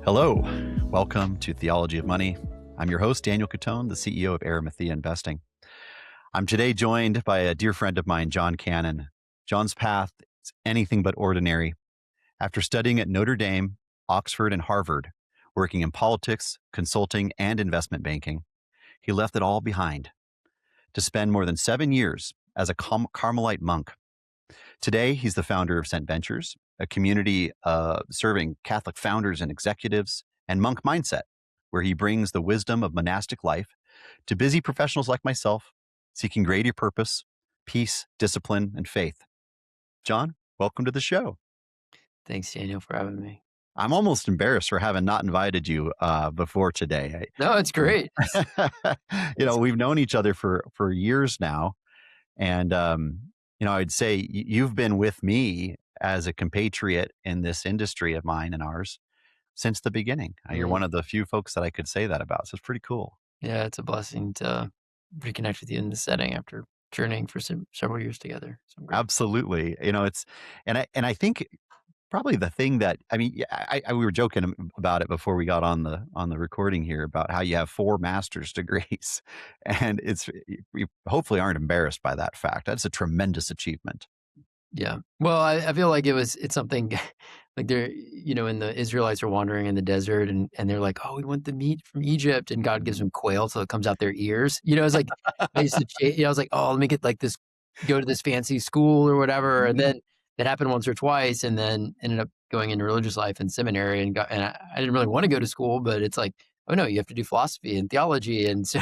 Hello, welcome to Theology of Money. I'm your host, Daniel Catone, the CEO of Arimathea Investing. I'm today joined by a dear friend of mine, John Cannon. John's path is anything but ordinary. After studying at Notre Dame, Oxford, and Harvard, working in politics, consulting, and investment banking, he left it all behind to spend more than 7 years as a Carmelite monk. Today, he's the founder of Cent Ventures, a community serving Catholic founders and executives, and Monk Mindset, where he brings the wisdom of monastic life to busy professionals like myself, seeking greater purpose, peace, discipline, and faith. John, welcome to the show. Thanks, Daniel, for having me. I'm almost embarrassed for having not invited you before today. No, it's great. We've known each other for years now. And, I'd say you've been with me as a compatriot in this industry of mine and ours since the beginning. You're one of the few folks that I could say that about. So it's pretty cool. Yeah, it's a blessing to reconnect with you in this setting after journeying for several years together. So I'm grateful. Absolutely. I think probably the thing that, we were joking about it before we got on the recording here about how you have 4 master's degrees, and we hopefully aren't embarrassed by that fact. That's a tremendous achievement. Yeah. Well, I feel like it's something like they're, when the Israelites are wandering in the desert and they're like, oh, we want the meat from Egypt, and God gives them quail so it comes out their ears. It's like, I used to, I was like, oh, let me get like this, go to this fancy school or whatever. And then that happened once or twice, and then ended up going into religious life and seminary, and I didn't really want to go to school, but it's like, oh no, you have to do philosophy and theology. And so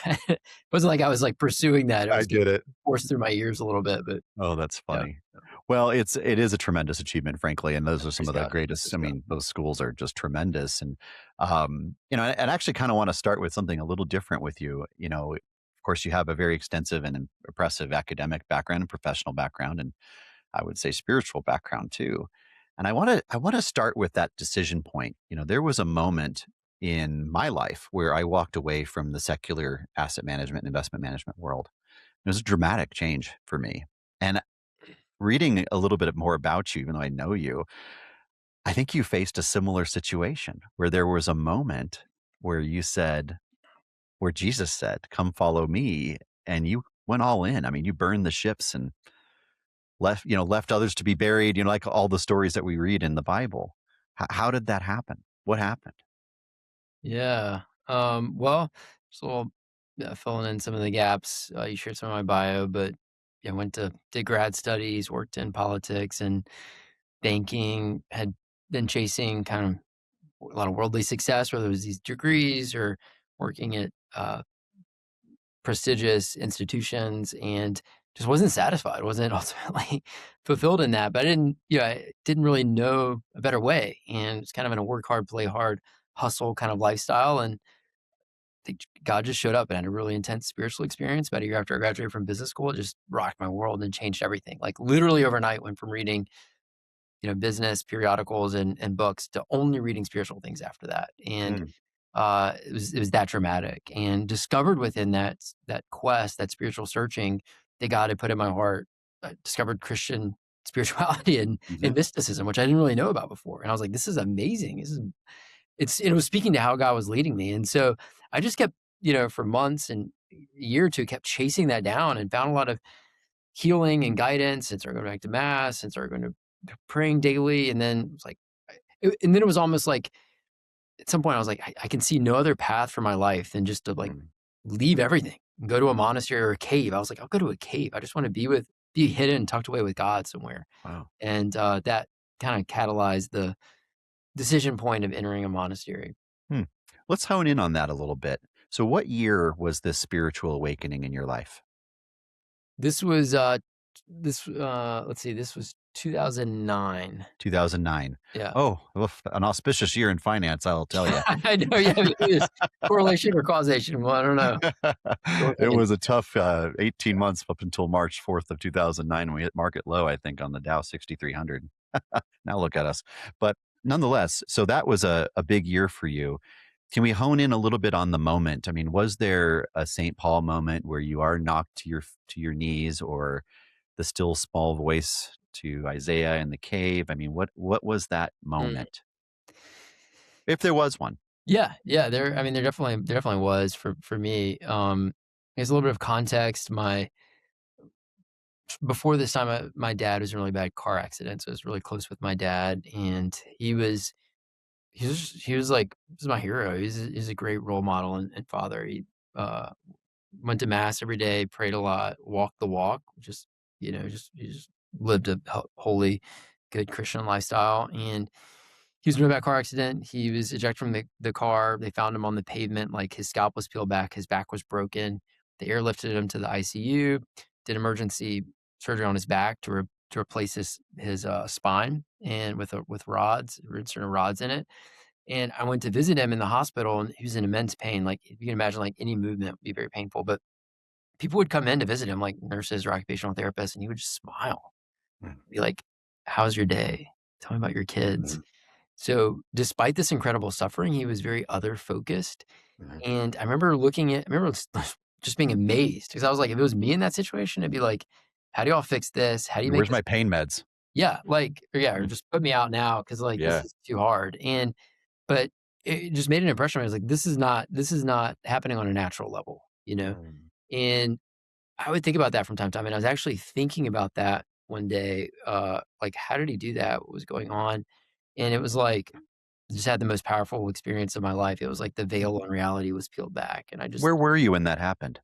it wasn't like I was like pursuing that. I get it. Forced through my ears a little bit, but Oh, that's funny. yeah. Well, it is a tremendous achievement, frankly, and those are some Praise of the God. greatest. Praise God. Those schools are just tremendous, and and actually kind of want to start with something a little different with you. Of course, you have a very extensive and impressive academic background and professional background, and I would say spiritual background too. And I want to start with that decision point. There was a moment in my life where I walked away from the secular asset management and investment management world. It was a dramatic change for me. And reading a little bit more about you, even though I know you, I think you faced a similar situation where there was a moment where where Jesus said, "Come follow me." And you went all in. I mean, you burned the ships and left others to be buried, like all the stories that we read in the Bible. How did that happen? What happened? Yeah. Well, so filling in some of the gaps, you shared some of my bio, but I did grad studies, worked in politics and banking, had been chasing kind of a lot of worldly success, whether it was these degrees or working at prestigious institutions, and just wasn't satisfied, wasn't ultimately fulfilled in that. But I didn't really know a better way. And it's kind of in a work hard, play hard, hustle kind of lifestyle. And I think God just showed up and had a really intense spiritual experience about a year after I graduated from business school. It just rocked my world and changed everything. Like literally overnight, went from reading, business periodicals and books to only reading spiritual things after that. And Mm. it was that dramatic, and discovered within that quest, that spiritual searching that God had put in my heart, discovered Christian spirituality and Mhm. mysticism, which I didn't really know about before. And I was like, this is amazing. It was speaking to how God was leading me. And so I just kept, for months and a year or two, kept chasing that down and found a lot of healing and guidance, and started going back to mass and started going to praying daily. And then it was like, and then it was almost like, at some point I was like, I can see no other path for my life than just to like Mm. leave everything and go to a monastery or a cave. I was like, I'll go to a cave. I just want to be hidden, tucked away with God somewhere. Wow. And that kind of catalyzed the decision point of entering a monastery. Hmm. Let's hone in on that a little bit. So what year was this spiritual awakening in your life? This was let's see, this was 2009. 2009. Yeah. Oh, oof, an auspicious year in finance, I'll tell you. I know. Yeah, maybe it's correlation or causation. Well, I don't know. Go It ahead. was a tough 18 months up until March 4th of 2009. We hit market low, I think, on the Dow 6,300. Now look at us. But nonetheless, so that was a big year for you. Can we hone in a little bit on the moment? I mean, was there a St. Paul moment where you are knocked to your knees, or the still small voice to Isaiah in the cave? I mean, what was that Mm. moment? if there was one. Yeah, yeah, I mean, there definitely was for me. There's a little bit of context. Before this time, my dad was in a really bad car accident, so I was really close with my dad, and he was like, he was my hero. He's a great role model and father. He uh, went to mass every day, prayed a lot, walked the walk, just just he just lived a holy, good Christian lifestyle. And he was in a bad car accident. He was ejected from the car. They found him on the pavement, like his scalp was peeled back, his back was broken. They airlifted him to the ICU, did emergency surgery on his back to replace his spine and with rods, certain rods in it. And I went to visit him in the hospital, and he was in immense pain. Like, if you can imagine, like, any movement would be very painful, but people would come in to visit him, like nurses or occupational therapists, and he would just smile, Mm, be like, "How's your day? Tell me about your kids." So, despite this incredible suffering, he was very other focused. mhm. And I remember just being amazed, because I was like, if it was me in that situation, I'd be like, "How do y'all fix this? How do you make Where's this?" my pain meds? Yeah, like, or Mm, just put me out now, because like, this yeah. is too hard. But it just made an impression. I was like, this is not happening on a natural level, you know? Mm. And I would think about that from time to time, and I was actually thinking about that one day, like, how did he do that? What was going on? And it was like, I just had the most powerful experience of my life. It was like the veil on reality was peeled back, and I just Where were you when that happened?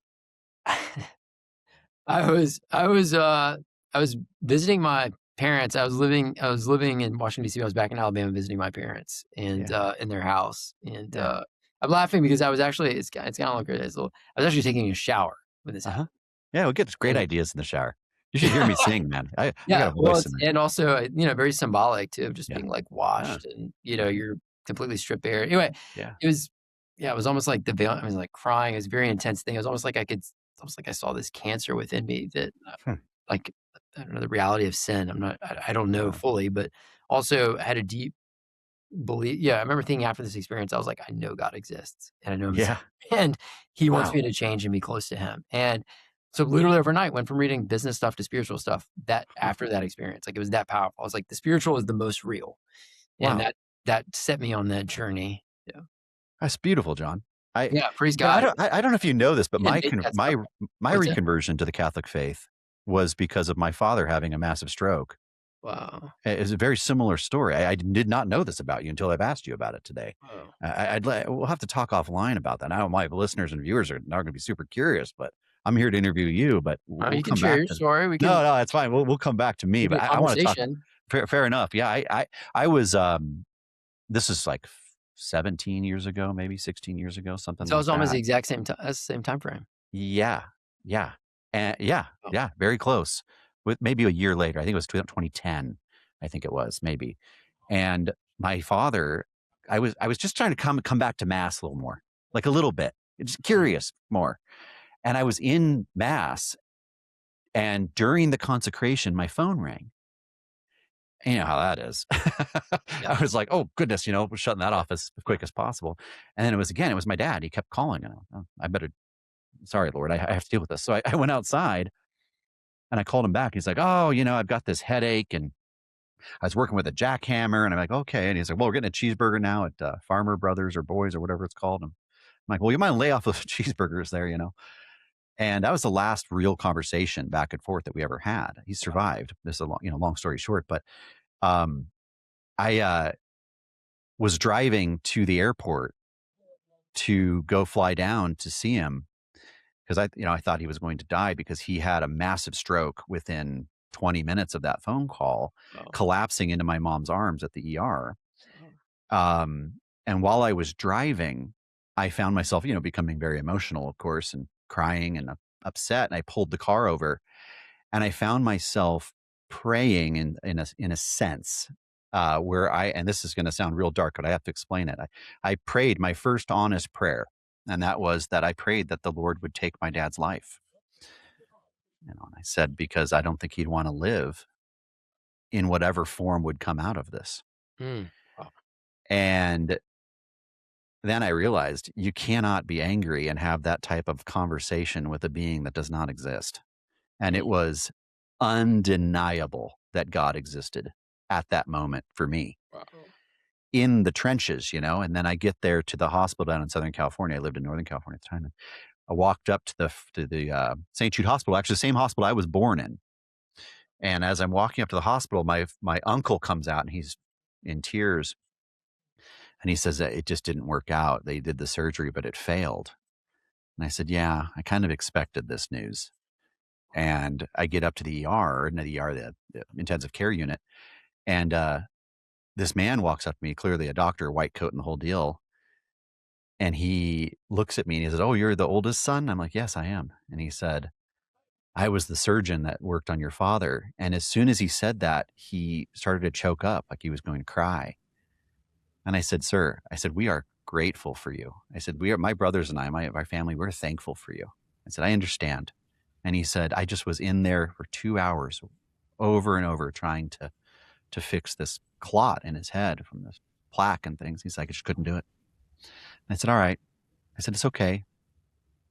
I was visiting my parents. I was living in Washington, DC. I was back in Alabama visiting my parents and, Yeah, in their house, and, yeah. I'm laughing because I was actually it's kinda look it's a little I was actually taking a shower when this Uh-huh. happened, Yeah, we get great and ideas in the shower. You should hear me sing, man. I got yeah, a well, voice in it's there. and also, very symbolic too of just Yeah. being, like, Yeah. washed, and, Mhm. you're completely stripped bare. Anyway, Yeah. it was yeah, it was almost like the veil. I was, like, crying. It was a very intense thing. It was almost like it's almost like I saw this cancer within me that, Hmm. like, I don't know, the reality of sin. I don't know Wow. fully, but also had a deep belief. Yeah, I remember thinking after this experience, I was like, "I know God exists, and I know Him as Yeah. and He wants Wow. me to change and be close to Him." And so literally overnight, went from reading business stuff to spiritual stuff, that after that experience, like, it was that powerful. I was like, "The spiritual is the most real," and Wow. that set me on that journey. Yeah. That's beautiful, John. I Yeah, praise you know, God. I don't know if you know this, but He didn't make that stuff up. my What's that? reconversion to the Catholic faith was because of my father having a massive stroke. Wow. It's a very similar story. I did not know this about you until I've asked you about it today. Wow. We'll have to talk offline about that. Now my listeners and viewers are not gonna be super curious, but I'm here to interview you, but we'll You can come share back your to story. no, no, it's fine. We'll come back to me, We can but have a I wanna talk conversation. fair enough. Yeah, I was, this is like 17 years ago, maybe 16 years ago, something So like it's almost the that. exact same time frame. Yeah, yeah, and yeah, Oh, yeah, very close. With maybe a year later, I think it was 2010, I think it was, maybe. And my father, I was just trying to come back to mass a little more, like a little bit, just mhm. curious more. And I was in mass, and during the consecration, my phone rang. And you know how that is. Yeah. I was like, "Oh, goodness," we're shutting that off as quick as possible. And then it was my dad. He kept calling, and I better sorry, Lord, I have to deal with this. So I went outside and I called him back. He's like, "Oh, I've got this headache and I was working with a jackhammer." And I'm like, "Okay." And he's like, "Well, we're getting a cheeseburger now at Farmer Brothers or Boys or whatever it's called." And I'm like, "Well, you might lay off those cheeseburgers there." And that was the last real conversation back and forth that we ever had. He Wow. survived. This is a long story short, but um, I was driving to the airport to go fly down to see him because I thought he was going to die because he had a massive stroke within 20 minutes of that phone call, Oh, collapsing into my mom's arms at the ER. oh, Um, and while I was driving, I found myself, becoming very emotional, of course, and crying and upset. And I pulled the car over and I found myself praying in a sense where and this is going to sound real dark, but I have to explain it. I prayed my first honest prayer, and that was that I prayed that the Lord would take my dad's life. And I said because I don't think he'd want to live in whatever form would come out of this. wow. And then I realized you cannot be angry and have that type of conversation with a being that does not exist. And it Mm, was undeniable that God existed at that moment for me. wow. in the trenches, and then I get there to the hospital down in Southern California. I lived in Northern California at the time. And I walked up to the St. Jude Hospital, actually the same hospital I was born in. And as I'm walking up to the hospital, my uncle comes out and he's in tears and he says that it just didn't work out. They did the surgery, but it failed. And I said, "Yeah, I kind of expected this news." And I get up to the ER, and the ER, the intensive care unit, and this man walks up to me, clearly a doctor, white coat and the whole deal. And he looks at me and he says, "Oh, you're the oldest son?" I'm like, "Yes, I am." And he said, "I was the surgeon that worked on your father." And as soon as he said that, he started to choke up like he was going to cry. And I said, "Sir," I said, "we are grateful for you." I said, "We are, my brothers and I, my family, we're thankful for you." I said, "I understand." And he said, "I just was in there for 2 hours over and over trying to fix this clot in his head from this plaque and things." He's like, "I just couldn't do it." And I said, "All right." I said, "It's okay."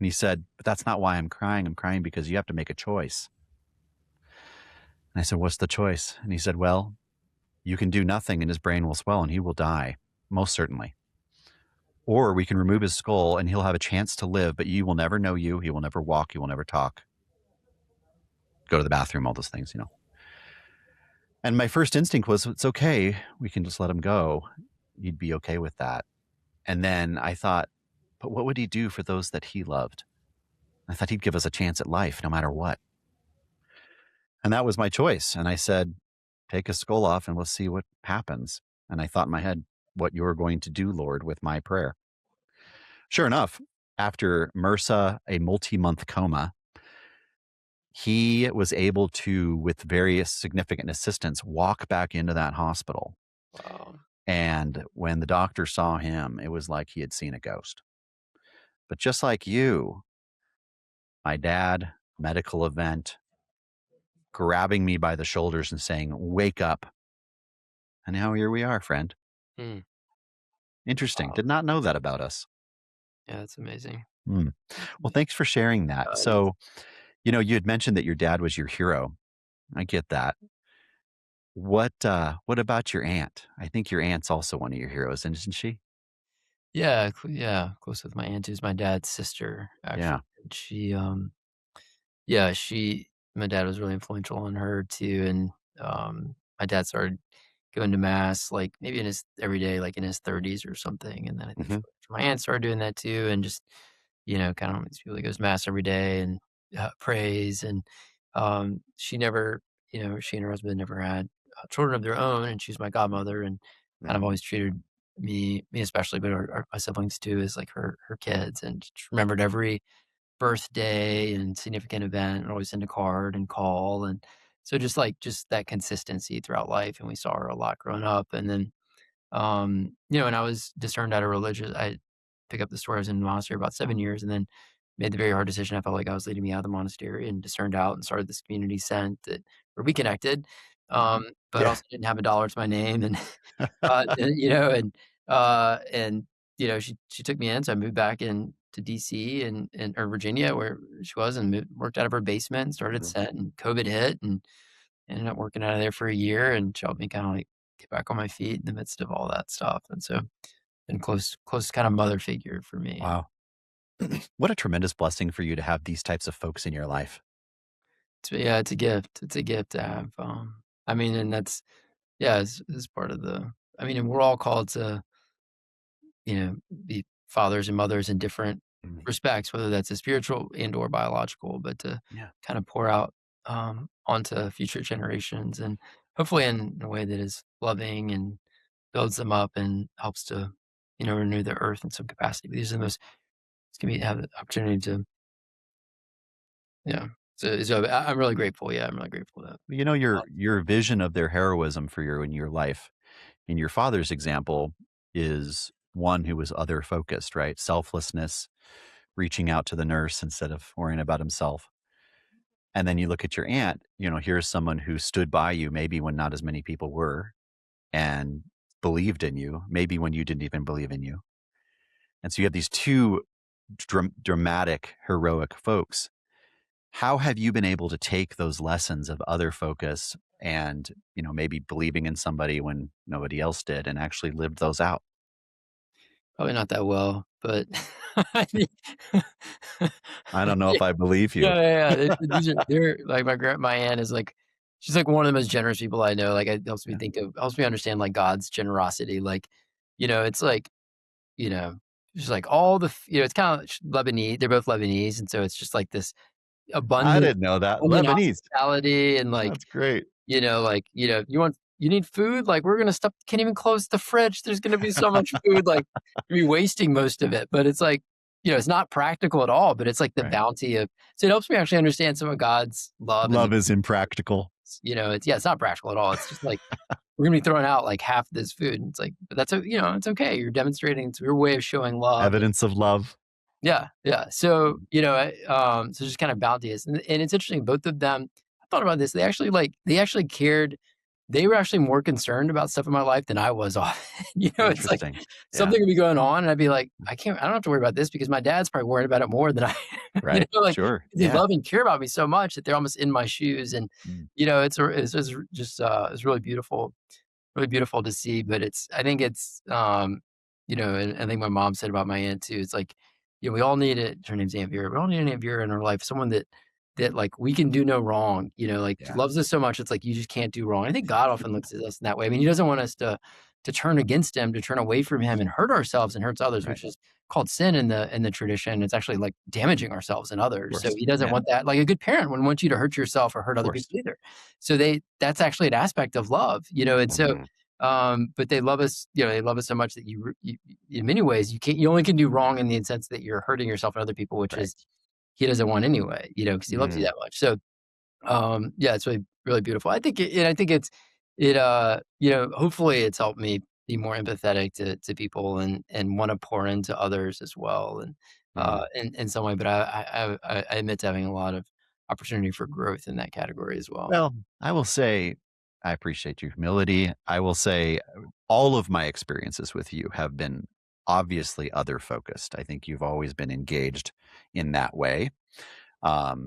And he said, "But that's not why I'm crying. I'm crying because you have to make a choice." And I said, "What's the choice?" And he said, "Well, you can do nothing and his brain will swell and he will die, most certainly. Or we can remove his skull and he'll have a chance to live, but you will never know you. He will never walk. He will never talk, go to the bathroom, all those things." And my first instinct was, it's okay. We can just let him go. You'd be okay with that. And then I thought, but what would he do for those that he loved? I thought he'd give us a chance at life no matter what. And that was my choice. And I said, take his skull off and we'll see what happens. And I thought in my head, what you're going to do, Lord, with my prayer. Sure enough, after MRSA, a multi-month coma, he was able to, with various significant assistance, walk back into that hospital. Wow. And when the doctor saw him, it was like he had seen a ghost. But just like you, my dad, medical event, grabbing me by the shoulders and saying, "Wake up." And now here we are, friend. Mm, Interesting. wow. Did not know that about us. Yeah, that's amazing. Hmm. That's Well, amazing. thanks for sharing that. It is. So, you had mentioned that your dad was your hero. I get that. What about your aunt? I think your aunt's also one of your heroes, isn't she? Yeah, yeah, close with my aunt, who's my dad's sister, Yeah. actually. And yeah, my dad was really influential on her too. And my dad started going to mass like maybe in his every day, like in his 30s or something. And then I think Hmm. my aunt started doing that too. And just, kind of one of these people that goes to mass every day and prays. And she never, she and her husband never had children of their own. And she's my godmother and kind of Hmm. always treated me especially, but my siblings too, as like her kids, and just remembered every birthday and significant event, and always send a card and call. And so just that consistency throughout life. And we saw her a lot growing up. And then, and I was discerned out of religious. I pick up the story. I was in the monastery about 7 years, and then made the very hard decision. I felt like I was leading me out of the monastery, and discerned out and started this community sent that where we connected. But Yeah. also didn't have a dollar to my name. And and she took me in, so I moved back in to DC and or Virginia where she was, and worked out of her basement and started Mhm. Scent, and COVID hit, and ended up working out of there for a year, and she helped me kinda, like, get back on my feet in the midst of all that stuff. And so, been close kind of mother figure for me. And Wow. What a tremendous blessing for you to have these types of folks in your life. yeah, it's a gift. It's a gift to have, I mean, and that's yeah, it's part of the I mean, and we're all called to be fathers and mothers in different Mhm. respects, whether that's a spiritual and or biological, but to Yeah. kind of pour out onto future generations, and hopefully in a way that is loving and builds them up and helps to, renew the earth in some capacity. These are the most it's gonna be have the opportunity to, yeah. So I'm really grateful. Yeah, I'm really grateful that Your vision of their heroism for you in your life, in your father's example, is one who was other focused, right? Selflessness, reaching out to the nurse instead of worrying about himself. And then you look at your aunt, here's someone who stood by you maybe when not as many people were and believed in you, maybe when you didn't even believe in you. And so you have these two dramatic, heroic folks. How have you been able to take those lessons of other focus and, maybe believing in somebody when nobody else did and actually lived those out. Probably not that well, but I mean I don't know if I believe you. yeah, yeah, yeah. They're like my aunt is like she's like one of the most generous people I know. Like it Yeah. helps me understand like God's generosity. Like, it's like, you know, just like all the it's kind of Lebanese. They're both Lebanese, and so it's just like this I abundant didn't know that. abundant Lebanese. hospitality and like That's great. you need food? Like, we're gonna stop can't even close the fridge. There's gonna be so much food, like, you're wasting most of it, but it's like, it's not practical at all, but it's like the Right. bounty of so it helps me actually understand some of God's love and Love is impractical. it's not practical at all. It's just like, we're gonna be throwing out, like, half this food, and it's like, but it's okay. You're demonstrating it's your way of showing love and Evidence of love. yeah, yeah. So, Mm. so just kind of bounteous. And it's interesting, both of them, I thought about this. They actually cared. They were actually more concerned about stuff in my life than I was often. It's like Interesting. Yeah. something would be going on and I'd be like, I don't have to worry about this because my dad's probably worried about it more than I, Right. like Sure. they Yeah. love and care about me so much that they're almost in my shoes. And, Mm. it's really beautiful to see, but I think it's, and I think my mom said about my aunt too. It's like, we all need it. Her name's Aunt Vera. We all need an Aunt Vera in our life, someone that like we can do no wrong. Like Yeah. loves us so much. It's like you just can't do wrong. I think God often looks at us in that way. I mean, He doesn't want us to turn against Him, to turn away from Him, and hurt ourselves and hurts others, Right. which is called sin in the tradition. It's actually like damaging ourselves and Of others. So course. He doesn't Yeah. want that. Like a good parent wouldn't want you to hurt yourself or hurt Of other course. people either. So that's actually an aspect of love. And so Mhm. but they love us, they love us so much that you in many ways, you only can do wrong in the sense that you're hurting yourself and other people, which Right. is He doesn't want anyway, because He loves you Mm. that much. So, yeah, it's really, really beautiful. I think hopefully it's helped me be more empathetic to people and want to pour into others as well. And, Mm. in some way, but I admit to having a lot of opportunity for growth in that category as well. Well, I will say I appreciate your humility. I will say all of my experiences with you have been obviously other focused. I think you've always been engaged in that way.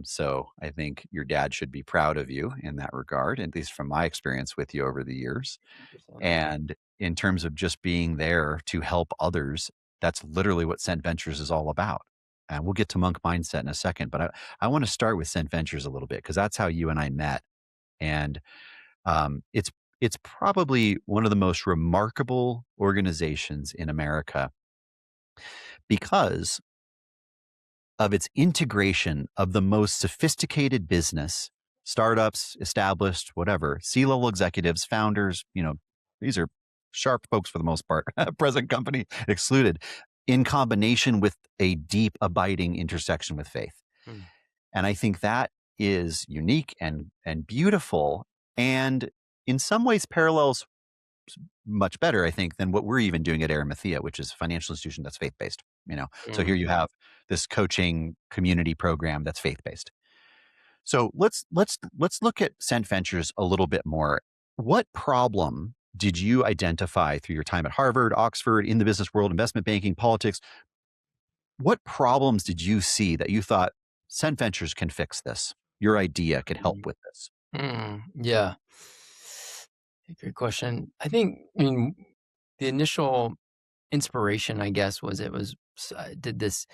So I think your dad should be proud of you in that regard, at least from my experience with you over the years. 100%. And in terms of just being there to help others, that's literally what Scent Ventures is all about. And we'll get to monk mindset in a second, but I want to start with Scent Ventures a little bit because that's how you and I met. And it's probably one of the most remarkable organizations in America because of its integration of the most sophisticated business, startups, established, whatever, C-level executives, founders, these are sharp folks for the most part, present company excluded, in combination with a deep, abiding intersection with faith. Mm, And I think that is unique and beautiful, and in some ways parallels much better, I think, than what we're even doing at Arimathea, which is a financial institution that's faith-based, So here mm, you have this coaching community program that's faith-based. So let's look at Scent Ventures a little bit more. What problem did you identify through your time at Harvard, Oxford, in the business world, investment banking, politics? What problems did you see that you thought Scent Ventures can fix this? Your idea could help mm, with this. yeah. Great question. I mean, the initial inspiration, I guess, was did this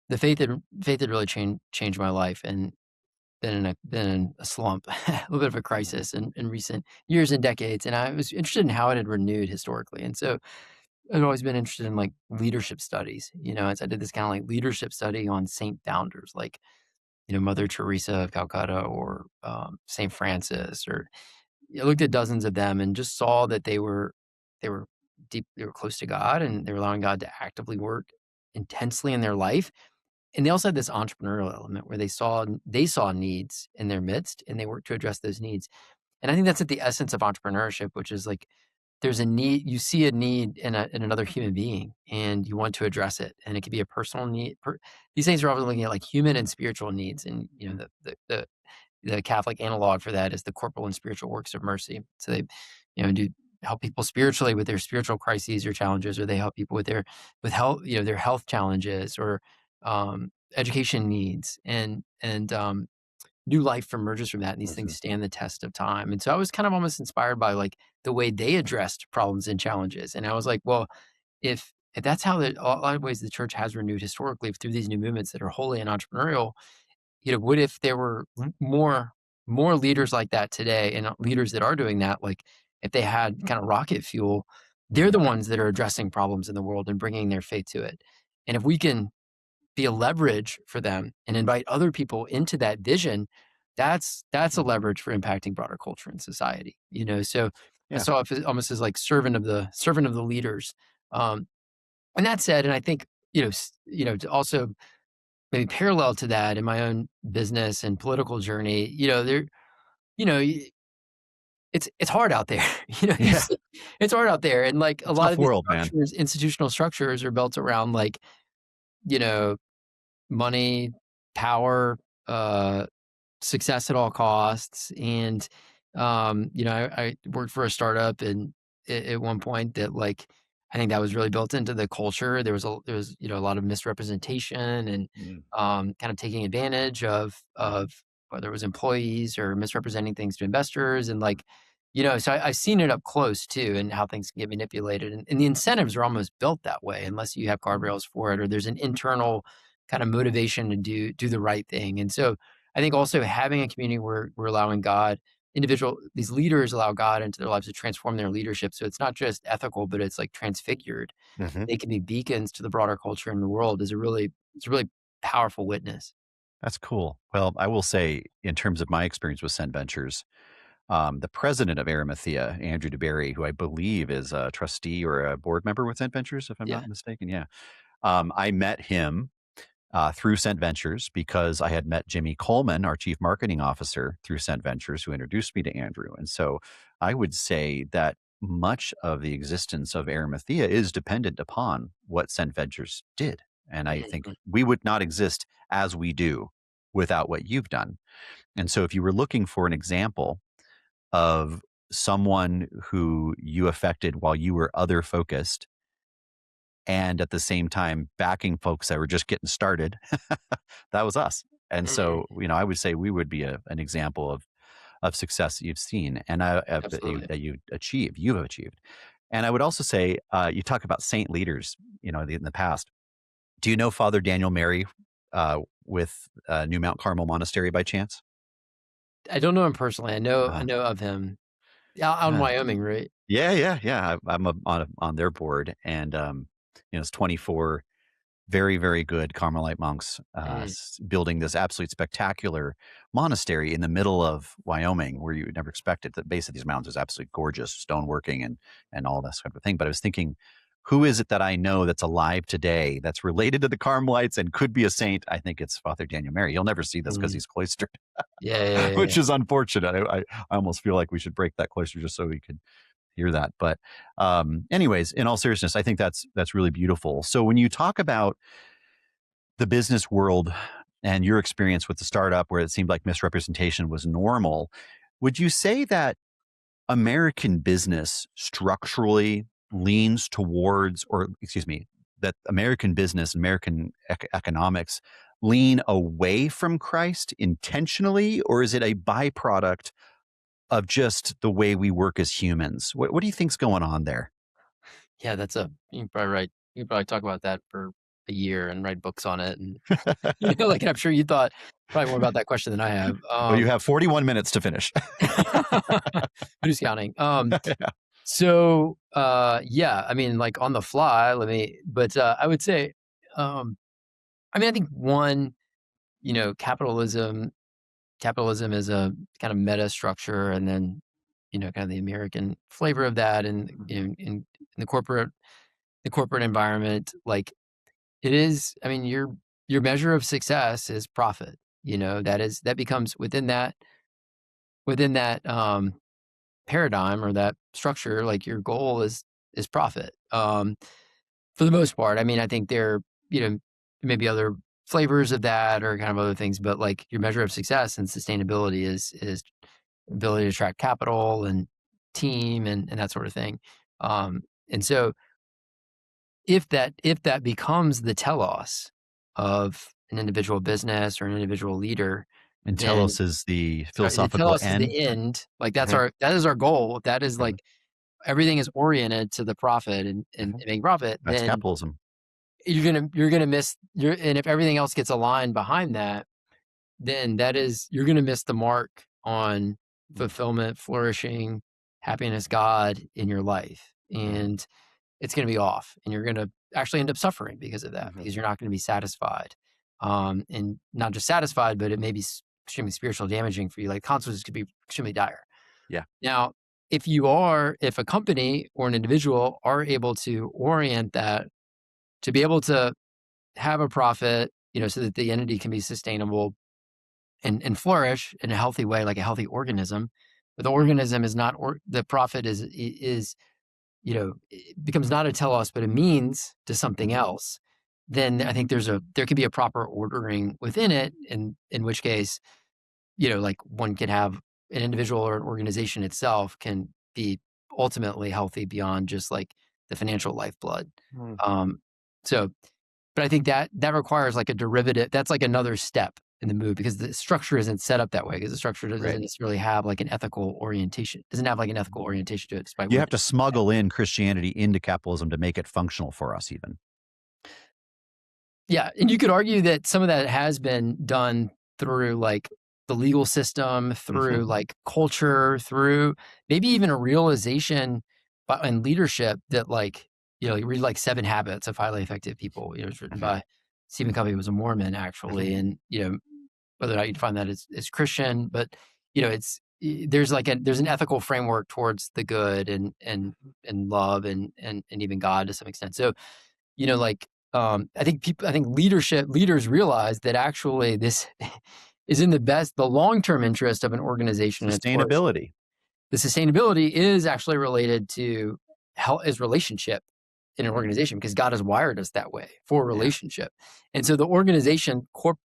the faith had really changed my life and been in a slump, a little bit of a Mhm. crisis in recent years and decades, and I was interested in how it had renewed historically, and so I've always been interested in like leadership studies, as I did this kind of like leadership study on saint founders, like Mother Teresa of Calcutta or Saint Francis or I looked at dozens of them and just saw that they were they were close to God and they were allowing God to actively work intensely in their life. And they also had this entrepreneurial element where they saw needs in their midst and they worked to address those needs. And I think that's at the essence of entrepreneurship, which is like there's a need, you see a need in another human being and you want to address it. And it could be a personal need. These things are often looking at like human and spiritual needs. And the Catholic analog for that is the corporal and spiritual works of mercy. So they, do help people spiritually with their spiritual crises or challenges, or they help people with health, their health challenges or education needs. And new life emerges from that, and these things Mhm. stand the test of time. And so I was kind of almost inspired by like the way they addressed problems and challenges. And I was like, well, if that's how a lot of ways the church has renewed historically through these new movements that are holy and entrepreneurial, what if there were more leaders like that today, and leaders that are doing that, like if they had kind of rocket fuel, they're Mhm. the ones that are addressing problems in the world and bringing their faith to it. And if we can be a leverage for them and invite other people into that vision, that's a leverage for impacting broader culture and society. So I Yeah. saw it almost as like servant of the leaders. Um, and that said, and I think to also maybe parallel to that in my own business and political journey, you know, y- it's hard out there. Yeah. It's hard out there, and like a lot Tough of these world, man. structures, institutional structures, are built around like you know money, power, uh, success at all costs. And, I worked for a startup and at one point that like, I think that was really built into the culture. There was a lot of misrepresentation and Mm. kind of taking advantage of whether it was employees or misrepresenting things to investors. And like, so I've seen it up close too, and how things can get manipulated. And the incentives are almost built that way unless you have guardrails for it, or there's an internal kind of motivation to do the right thing. And so I think also having a community where we're allowing these leaders allow God into their lives to transform their leadership. So it's not just ethical, but it's like transfigured. Mhm. They can be beacons to the broader culture in the world it's a really powerful witness. That's cool. Well, I will say, in terms of my experience with Sent Ventures, the president of Arimathea, Andrew DeBerry, who I believe is a trustee or a board member with Sent Ventures, if I'm Yeah. not mistaken. Yeah. I met him through Sent Ventures because I had met Jimmy Coleman, our chief marketing officer, through Sent Ventures, who introduced me to Andrew. And so I would say that much of the existence of Arimathea is dependent upon what Sent Ventures did. And I think Mhm. we would not exist as we do without what you've done. And so if you were looking for an example of someone who you affected while you were other focused and at the same time backing folks that were just getting started, that was us. And Mhm. so, I would say we would be an example of success that you've seen and that Absolutely. you've achieved. And I would also say, you talk about saint leaders, in the past. Do you know Father Daniel Mary with New Mount Carmel Monastery by chance? I don't know him personally. I Uh, know of him. Out in yeah, Wyoming, right? yeah, yeah, yeah. I'm on their board, and it's 24 very, very good Carmelite monks Mm, building this absolute spectacular monastery in the middle of Wyoming, where you would never expect it. The base of these mountains is absolutely gorgeous, stoneworking and all this kind of thing. But I was thinking, who is it that I know that's alive today that's related to the Carmelites and could be a saint? I think it's Father Daniel Mary. You'll never see this because mm. he's cloistered, Yeah, yeah, yeah, which yeah. is unfortunate. I almost feel like we should break that cloister just so we could hear that. But anyways, in all seriousness, I think that's really beautiful. So when you talk about the business world and your experience with the startup where it seemed like misrepresentation was normal, would you say that American business structurally leans towards, or excuse me, that American business, American economics lean away from Christ intentionally, or is it a byproduct of just the way we work as humans? What do you think's going on there? Yeah, you're probably right. You could probably talk about that for a year and write books on it. And, like, I'm sure you thought probably more about that question than I have. Well, you have 41 minutes to finish. Who's counting? Yeah. Yeah, I mean, like on the fly, but I would say, um, I think one, capitalism is a kind of meta structure, and then, kind of the American flavor of that, and in the corporate environment, like it is. I mean, your measure of success is profit. That becomes within that paradigm or that structure. Like your goal is profit. For the most part, I mean, I think there, maybe other flavors of that or kind of other things, but like your measure of success and sustainability is ability to attract capital and team and that sort of thing. And so if that becomes the telos of an individual business or an individual leader, And then telos is the sorry, the philosophical telos is end? the end. Like Okay. that is our goal. That is Mhm, like everything is oriented to the profit and mhm. making profit. That's Then capitalism. you're gonna miss your and if everything else gets aligned behind that, then that is you're gonna miss the mark on Mm, fulfillment, flourishing, happiness, God in your life. mhm, And it's gonna be off, and you're gonna actually end up suffering because of that, mhm. because you're not gonna be satisfied. And not just satisfied, but it may be extremely spiritual damaging for you. Like consequences could be extremely dire. Yeah. Now, if a company or an individual are able to orient that to be able to have a profit, so that the entity can be sustainable and flourish in a healthy way, like a healthy organism. But the organism is not, or the profit is, it becomes not a telos, but a means to something Mhm. else. Then I think there could be a proper ordering within it, in which case, like one can have an individual or an organization itself can be ultimately healthy beyond just like the financial lifeblood. Mm. Um, so but I think that requires like a derivative. That's like another step in the move because the structure isn't set up that way because the structure doesn't Right. necessarily have like an ethical orientation. Doesn't have like an ethical orientation to it, despite You what have to smuggle in Christianity into capitalism to make it functional for us even. yeah, and you could argue that some of that has been done through like the legal system, Mhm. through like culture, through maybe even a realization and leadership that like, you read like Seven Habits of Highly Effective People. It's written Mhm. by Stephen Covey, who was a Mormon Mhm. actually. And, whether or not you define that as Christian, but there's an ethical framework towards the good and love and even God to some extent. So, like I think leaders realize that actually this is in the long-term interest of an organization and its flourishing. Sustainability. The sustainability is actually related to health is relationship in an Mhm. organization because God has wired us that way for Yeah. relationship. And so the organization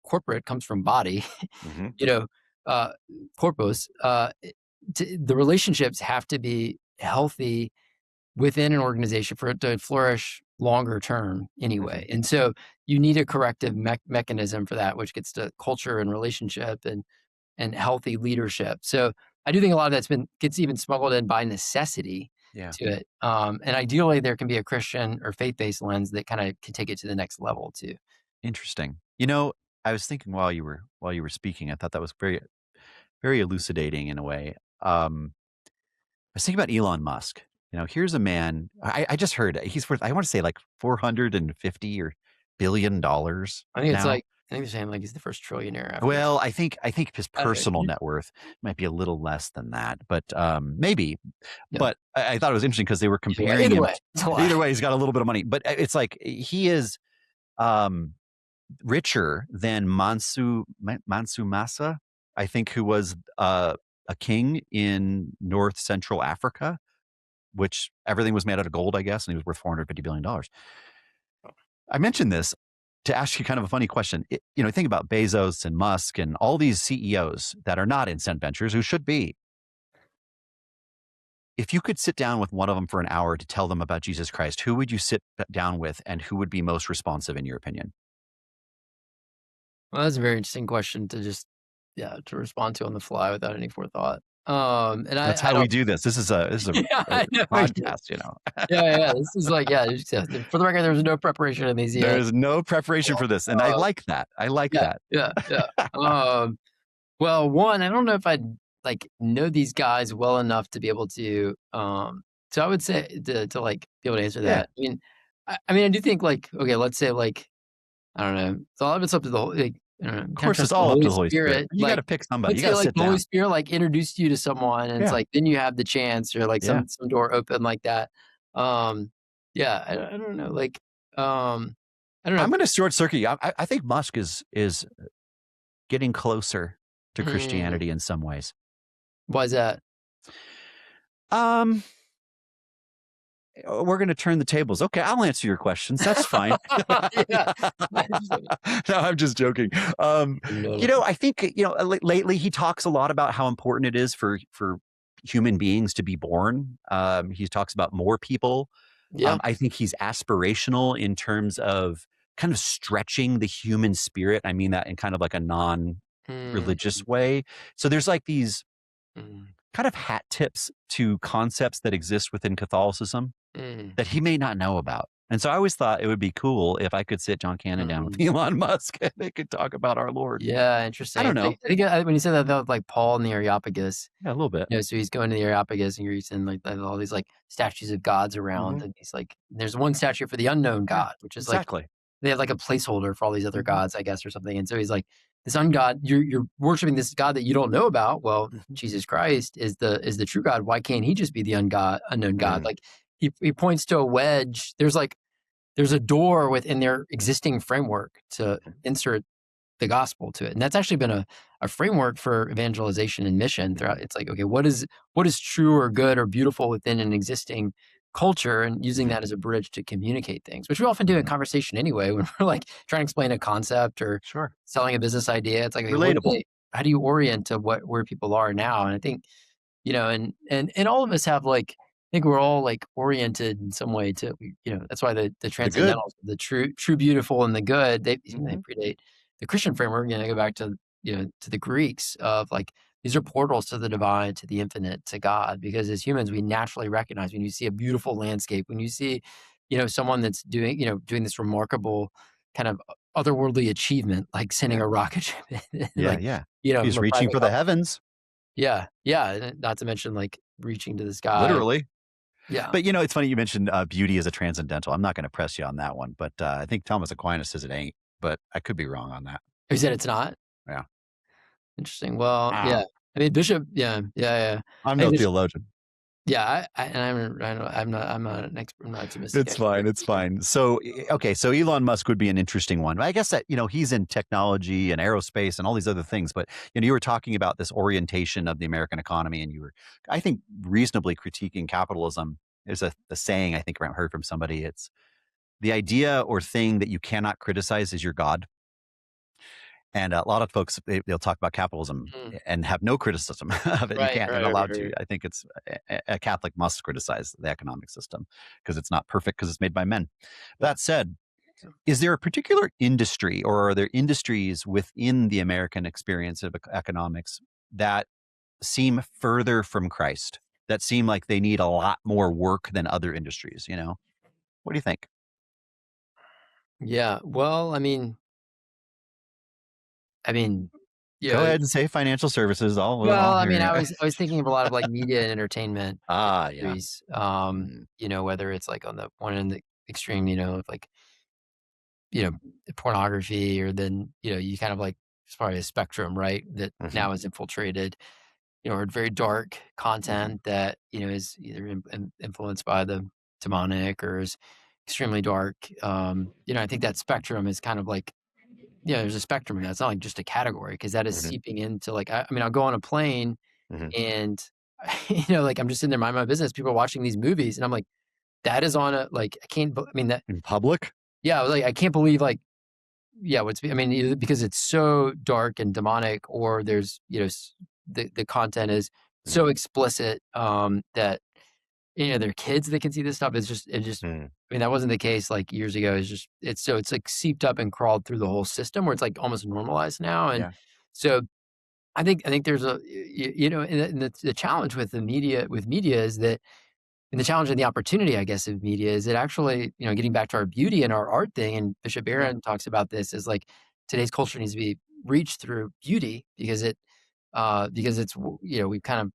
corporate comes from body, Mhm. you know, uh, corpus. The relationships have to be healthy within an organization for it to flourish longer term Mhm. anyway. And so you need a corrective mechanism for that, which gets to culture and relationship and healthy leadership. So I do think a lot of that's gets even smuggled in by necessity Yeah. to it. And ideally there can be a Christian or faith-based lens that kind of can take it to the next level too. Interesting. I was thinking while you were speaking, I thought that was very very elucidating in a way. I was thinking about Elon Musk. Here's a man. I just heard he's worth. I want to say like 450 or $1 billion I think now. they're saying like he's the first trillionaire after Well, I think his uh, personal y- net worth might be a little less than that, but maybe. yeah. But I thought it was interesting because they were comparing Either him. way, it's a lot. Either way, he's got a little bit of money, but it's like he is um, richer than Mansu Massa, I think, who was a king in North Central Africa, which everything was made out of gold, I guess, and he was worth $450 billion. I mentioned this to ask you kind of a funny question. Think about Bezos and Musk and all these CEOs that are not in Cent Ventures, who should be. If you could sit down with one of them for an hour to tell them about Jesus Christ, who would you sit down with and who would be most responsive in your opinion? Well, that's a very interesting question to just yeah, to respond to on the fly without any forethought. And That's I how we don't do this. This is yeah, a I know. podcast. Yeah, yeah. This is like, yeah, for the record, there was no preparation in these There yet. is no preparation for this, and I Uh, like that. I like yeah, that. yeah, yeah. Well, one, I don't know if I'd like know these guys well enough to be able to. So I would say to like be able to answer Yeah. that. I mean, I do think like okay, let's say like I don't know. So a lot of it's up to the like I don't know, Of kind of course, it's trust the all up to Holy the Holy Spirit. Spirit. You Like gotta pick somebody. let's You say gotta like sit the Holy down. Spirit like introduced you to someone, and it's Yeah. like then you have the chance or like Yeah. some door open like that. Um, yeah, I don't know. Like I don't I'm know. gonna short circuit you. I think Musk is getting closer to Mm, Christianity in some ways. why is that? Um, we're gonna turn the tables. Okay, I'll answer your questions. That's fine. Yeah. Interesting. No, I'm just joking. No. I think, lately he talks a lot about how important it is for human beings to be born. He talks about more people. Yeah. I think he's aspirational in terms of kind of stretching the human spirit. I mean that in kind of like a non Mm, religious way. So there's like these mm, kind of hat tips to concepts that exist within Catholicism mm, that he may not know about. And so I always thought it would be cool if I could sit John Cannon down with mm. Elon Musk and they could talk about our Lord. Yeah, I interesting. don't know. I think when you said that, that was like Paul in the Areopagus. Yeah, a little bit. So he's going to the Areopagus, and you're seeing like all these like statues of gods around, Mhm. and he's like, there's one statue for the unknown Yeah, God, which is like exactly. they have like a placeholder for all these other Mhm, gods, I guess, or something. And so he's like, this ungod, you're worshiping this God that you don't know about. Well, mhm. Jesus Christ is the true God. Why can't he just be the unknown God? Mm, Like he points to a wedge. There's a door within their existing framework to mhm, insert the gospel to it. And that's actually been a framework for evangelization and mission throughout. mhm. It's like, okay, what is true or good or beautiful within an existing culture, and using Mhm, that as a bridge to communicate things, which we often do in mhm. conversation anyway, when we're like trying to explain a concept or Sure. selling a business idea. It's like, okay, Relatable. how do you orient to where people are now? And I think, and all of us have like, I think we're all like oriented in some way to, that's why the The good. transcendentals, the true beautiful and the good, they Mhm, predate the Christian framework. Go back to, to the Greeks of like, these are portals to the divine, to the infinite, to God, because as humans, we naturally recognize when you see a beautiful landscape, when you see, someone that's doing this remarkable kind of otherworldly achievement, like sending yeah. a rocket ship, Yeah, like, yeah. from He's a reaching private for the company. heavens, Yeah, yeah, and not to mention, like, reaching to the sky. literally. Yeah. But, it's funny you mentioned, beauty as a transcendental. I'm not gonna press you on that one, but, I think Thomas Aquinas says it ain't, but I could be wrong on that. You said it's not? Yeah. Interesting. Well, I don't yeah. know. I mean, Bishop yeah. I'm I no think Bishop theologian. yeah, and I'm not an expert. I'm not a domestic It's expert fine, it's either. fine. So, okay, so Elon Musk would be an interesting one. I guess that, he's in technology and aerospace and all these other things, but, you were talking about this orientation of the American economy, and you were, I think, reasonably critiquing capitalism. There's a saying I think I heard from somebody. It's the idea or thing that you cannot criticize is your God. And a lot of folks, they'll talk about capitalism Mm. and have no criticism of it. You Right, can't, you're right, not right, allowed to. right. I think it's a Catholic must criticize the economic system because it's not perfect because it's made by men. Yeah. That said, is there a particular industry or are there industries within the American experience of economics that seem further from Christ, that seem like they need a lot more work than other industries? What do you think? Yeah. Well, I mean, Go yeah. ahead and say financial services. Well, I'll I mean, hear you. I was thinking of a lot of like media and entertainment Ah, yeah. industries. Mm, Whether it's like on the one end of the extreme, of like, you know, pornography, or then, you kind of like, it's probably a spectrum, right? That mhm, now is infiltrated, or very dark mhm, content that, is either influenced by the demonic or is extremely dark. I think that spectrum is kind of like, yeah, there's a spectrum in that. It's not like just a category, because that is mhm, seeping into like, I mean, I'll go on a plane mhm. and, like I'm just sitting there minding my business. People are watching these movies and I'm like, that is on a, like, I can't, I mean, that, In public? yeah, like, I can't believe like, yeah, I mean, either because it's so dark and demonic, or there's, the content is so Mhm, explicit, that, there are kids that can see this stuff. mm, I mean, that wasn't the case like years ago. It's like seeped up and crawled through the whole system where it's like almost normalized now. And yeah, so I think there's and the challenge with media is that, and the challenge and the opportunity, I guess, of media is it actually, getting back to our beauty and our art thing, and Bishop yeah, Barron talks about this, is like today's culture needs to be reached through beauty, because it's, we've kind of,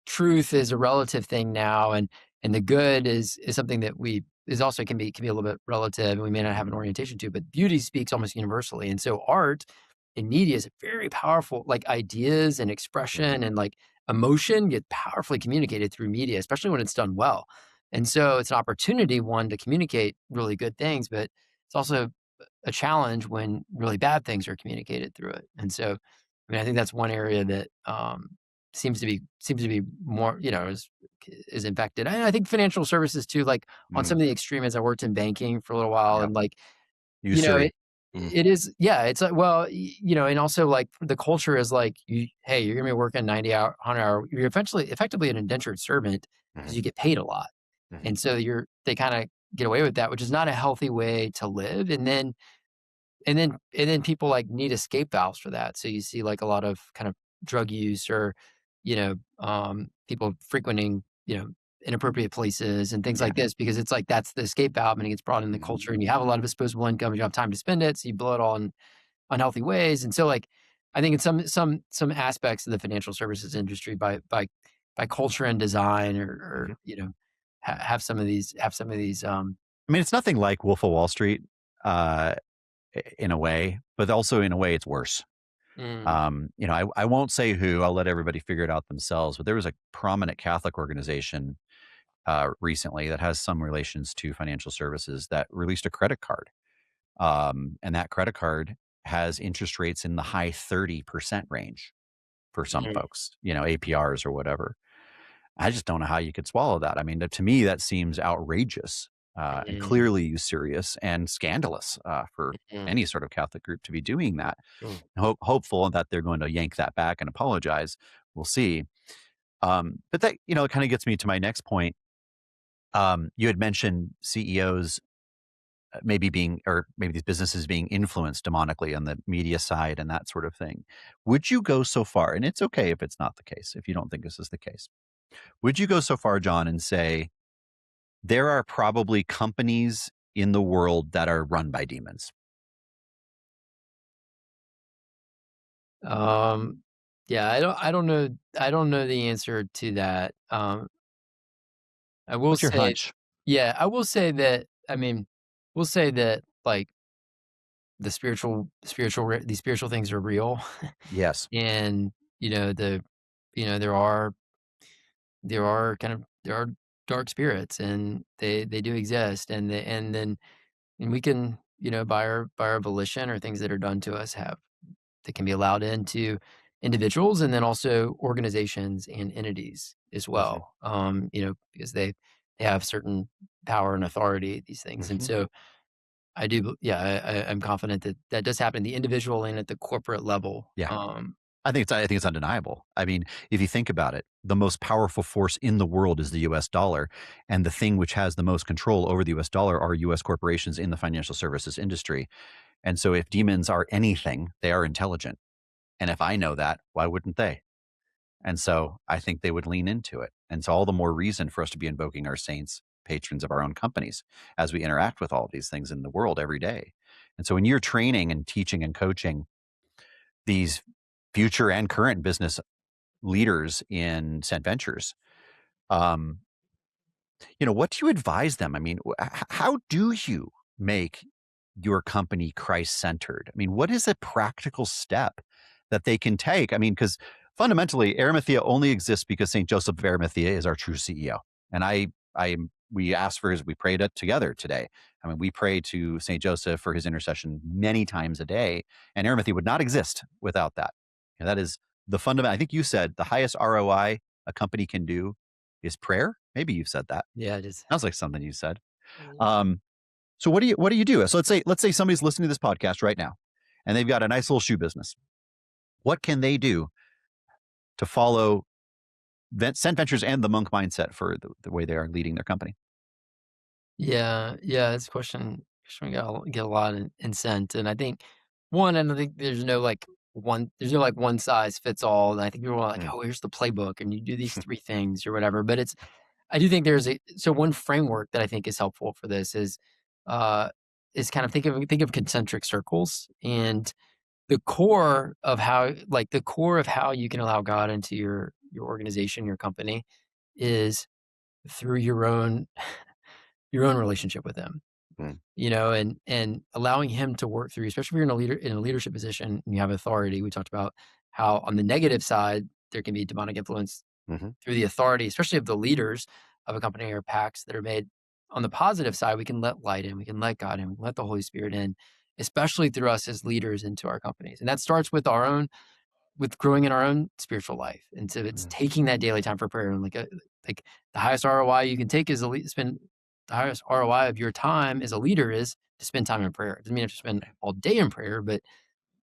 truth is a relative thing now, and the good is something that we is also can be a little bit relative, and we may not have an mhm, orientation to, but beauty speaks almost universally. And so art and media is very powerful, like ideas and mhm, expression and like emotion get powerfully communicated through media, especially when it's done well. And so it's an opportunity, one, to communicate really good things, but it's also a challenge when really bad things are communicated through it. And so, I mean, I think that's one area that, seems to be more, is infected. And I think financial services too, like on mm, some of the extreme, as I worked in banking for a little while, yep. and like, Usury. it Mm, it is, yeah, it's like, well, and also like the culture is like, hey, you're gonna be working 90 hour, 100 hour. You're eventually effectively an indentured servant because mhm, you get paid a lot, mhm, and so they kind of get away with that, which is not a healthy way to live. And then and then people, like, need escape valves for that. So you see, like, a lot of kind of drug use or, people frequenting, inappropriate places and things Yeah. like this because it's like that's the escape valve and it gets brought in the culture and you have a lot of disposable income, you don't have time to spend it, so you blow it all in unhealthy ways. And so, like, I think in some aspects of the financial services industry by culture and design or Mhm. have some of these. I mean, it's nothing like Wolf of Wall Street, uh, in a way, but also in a way it's worse. Mm, I won't say who, I'll let everybody figure it out themselves, but there was a prominent Catholic organization, recently that has some relations to financial services that released a credit card. And that credit card has interest rates in the high 30% range for some mhm, folks, APRs or whatever. I just don't know how you could swallow that. I mean, to me, that seems outrageous, and mhm, clearly usurious and scandalous, for mhm, any sort of Catholic group to be doing that. mm. Hopeful that they're going to yank that back and apologize. We'll see. But that, it kind of gets me to my next point. You had mentioned CEOs, maybe being, or maybe these businesses being influenced demonically on the media side and that sort of thing. Would you go so far, and it's okay if it's not the case, if you don't think this is the case, would you go so far, John, and say there are probably companies in the world that are run by demons? Um, yeah, I don't know the answer to that. I will What's your say hunch? yeah, I will say that, I mean, we'll say that, like, these spiritual things are real. Yes. And, you know, the there are dark spirits, and they do exist, and we can, by our volition or things that are done to us have that can be allowed into individuals and then also organizations and entities as Mhm, well, because they have certain power and authority, these things. And mhm. so yeah, I'm confident that that does happen at the individual and at the corporate level. Yeah. I think it's undeniable. I mean, if you think about it, the most powerful force in the world is the US dollar, and the thing which has the most control over the US dollar are US corporations in the financial services industry. And so if demons are anything, they are intelligent. And if I know that, why wouldn't they? And so I think they would lean into it. And so all the more reason for us to be invoking our saints, patrons of our own companies, as we interact with all of these things in the world every day. And so when you're training and teaching and coaching these future and current business leaders in Cent Ventures, um, what do you advise them? I mean, how do you make your company Christ centered? I mean, what is a practical step that they can take? I mean, because fundamentally, Arimathea only exists because Saint Joseph of Arimathea is our true CEO, and we asked for his, we prayed it together today. I mean, we pray to Saint Joseph for his intercession many times a day, and Arimathea would not exist without that. And that is the fundamental. I think you said the highest ROI a company can do is prayer. Maybe you've said that. Yeah, it is. Sounds like something you said. Yeah. Um, so what do you do? So let's say somebody's listening to this podcast right now, and they've got a nice little shoe business. What can they do to follow Cent Ventures and the monk mindset for the way they are leading their company? Yeah, yeah, it's a question we get a lot in Scent. And I think I don't think there's no one size fits all. And I think people are like, Mm, "Oh, here's the playbook, and you do these 3 things," or whatever. But I do think one framework that I think is helpful for this uh, is kind of think of concentric circles, and the core of how you can allow God into your organization, your company, is through your own relationship with Him. mm, And allowing him to work through, especially if you're in a leadership position and you have authority. We talked about how on the negative side there can be demonic influence mhm, through the authority, especially of the leaders of a company or pacts that are made. On the positive side, we can let light in, we can let God in, we can let the Holy Spirit in, especially through us as leaders into our companies. And that starts with growing in our own spiritual life. And so it's mm, taking that daily time for prayer. And like the highest ROI you can take is spend the highest ROI of your time as a leader is to spend time in prayer. It doesn't mean you have to spend all day in prayer, but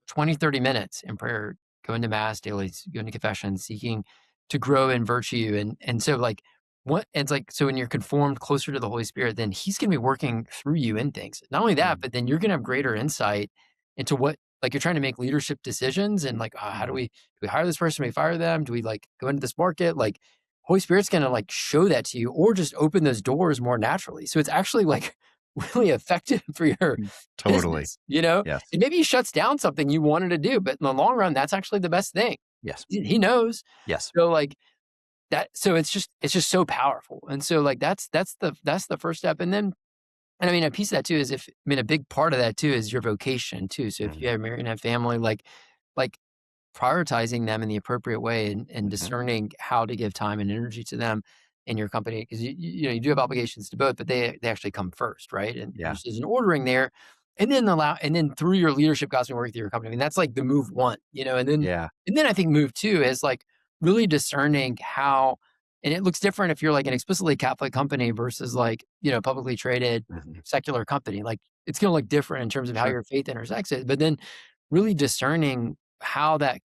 20, 30 minutes in prayer, going to mass daily, going to confession, seeking to grow in virtue. And so like what and it's like so when you're conformed closer to the Holy Spirit, then he's gonna be working through you in things. Not only that, mm, but then you're gonna have greater insight into what, like, you're trying to make leadership decisions and like, how do Mhm. we hire this person? Do we fire them? Do we like go into this market? Like, Holy Spirit's gonna like show that to you or just open those doors more naturally. So it's actually like really effective for your Mm. Totally. business, you know? Yes. And maybe he shuts down something you wanted to do, but in the long run, that's actually the best thing. Yes. He knows. Yes. So like that, so it's just so powerful. And so like that's the first step. And I mean, a piece of that too is if I mean a big part of that too is your vocation too. So if Mhm. you have married and have family, like prioritizing them in the appropriate way and Mhm. discerning how to give time and energy to them in your company because you do have obligations to both, but they actually come first, right? And Yeah. there's an ordering there, and then through your leadership, God's gonna work through your company. I mean, that's like the move one, Yeah. and then I think move two is like really discerning how, and it looks different if you're like an explicitly Catholic company versus like publicly traded Mhm. secular company. Like it's gonna look different in terms of how Sure. your faith intersects it, but then really discerning how that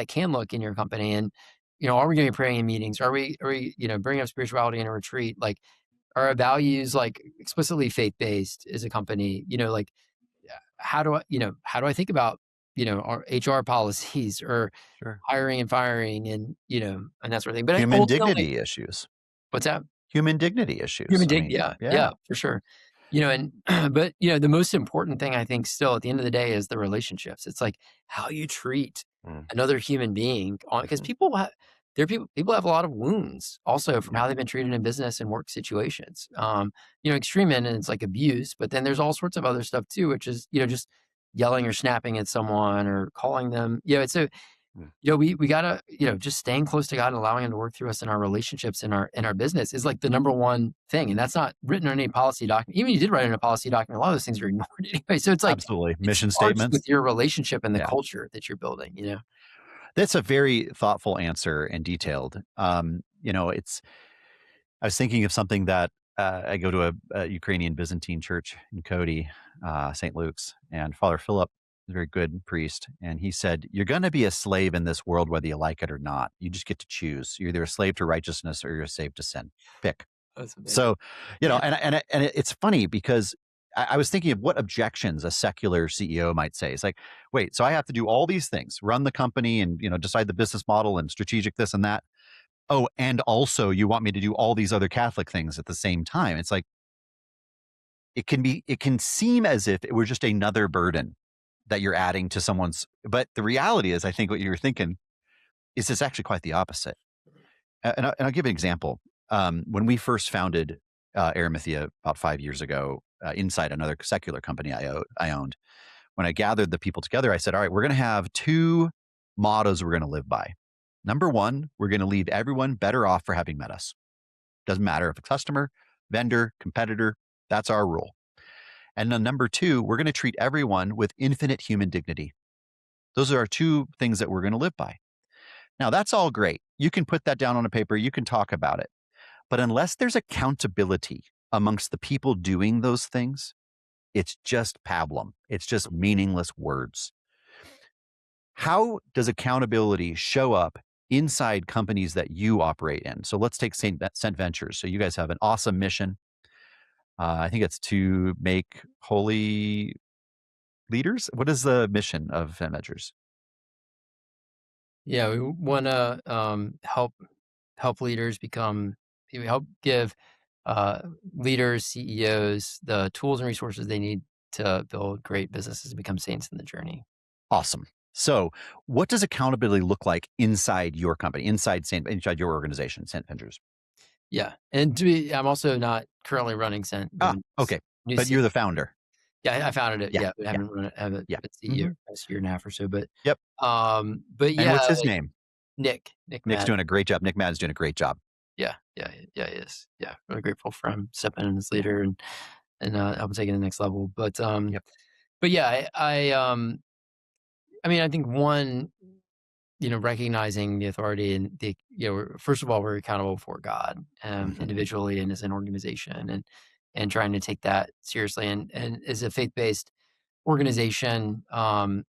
can look in your company. And are we going to be praying in meetings? Are we bringing up spirituality in a retreat? Like, are our values like explicitly faith based as a company? Like, how do I think about our HR policies or Sure. hiring and firing and that sort of thing. But Human ultimately, dignity issues. what's that? Human dignity issues. Human I dig mean, Yeah, yeah. yeah, for sure. And but, the most important thing I think still at the end of the day is the relationships. It's like how you treat Mm. another human being on because Mhm. people have a lot of wounds also from Yeah. how they've been treated in business and work situations. Extreme end and it's like abuse, but then there's all sorts of other stuff too, which is, just yelling or snapping at someone or calling them. It's a Mm. we gotta, just staying close to God and allowing Him to work through us in our relationships in our business is like the number one thing, and that's not written on any policy document. Even if you did write in a policy document, a lot of those things are ignored anyway. So it's like Absolutely. it Mission starts with statements. your relationship and the Yeah. culture that you're building. That's a very thoughtful answer and detailed. It's I was thinking of something that I go to a Ukrainian Byzantine church in Cody, St. Luke's, and Father Philip is a very good priest. And he said, "You're going to be a slave in this world, whether you like it or not. You just get to choose. You're either a slave to righteousness or you're a slave to sin. Pick." That's amazing. So, Yeah. it's funny because I was thinking of what objections a secular CEO might say. It's like, wait, so I have to do all these things, run the company and, decide the business model and strategic this and that. Oh, and also you want me to do all these other Catholic things at the same time. It's like, it can seem as if it were just another burden that you're adding to someone's, but the reality is, I think what you were thinking is it's actually quite the opposite. And I'll give an example. When we first founded Arimathea about 5 years ago, inside another secular company I owned, when I gathered the people together, I said, all right, we're going to have two mottos we're going to live by. Number one, we're going to leave everyone better off for having met us. Doesn't matter if a customer, vendor, competitor, that's our rule. And then number two, we're going to treat everyone with infinite human dignity. Those are our two things that we're going to live by. Now, that's all great. You can put that down on a paper, you can talk about it. But unless there's accountability amongst the people doing those things, it's just pablum. It's just meaningless words. How does accountability show up inside companies that you operate in? So let's take St. Ventures. So you guys have an awesome mission. I think it's to make holy leaders. What is the mission of St. Ventures? Yeah, we wanna, help leaders become we help give, uh, leaders, CEOs the tools and resources they need to build great businesses and become saints in the journey. Awesome. So, what does accountability look like inside your company, inside your organization, St. Ventures? Yeah, and I'm also not currently running Scent. We have Ah, a okay. new But C you're the founder. Yeah, I founded it. Yeah, Yeah, we yeah, haven't run it. I haven't yeah. been CEO Mhm. the past year and a half or so, but, Yep. And yeah, what's his like name? Nick Nick's Matt. doing a great job. Nick Madden's doing a great job. Yeah, yeah, yeah, he is. Yeah, really grateful for him stepping in as Yeah. leader and helping take it to the next level. But Yep. yeah, I mean, I think one, recognizing the authority and first of all, we're accountable before God, Mhm. individually and as an organization, and trying to take that seriously. And as a faith based organization, that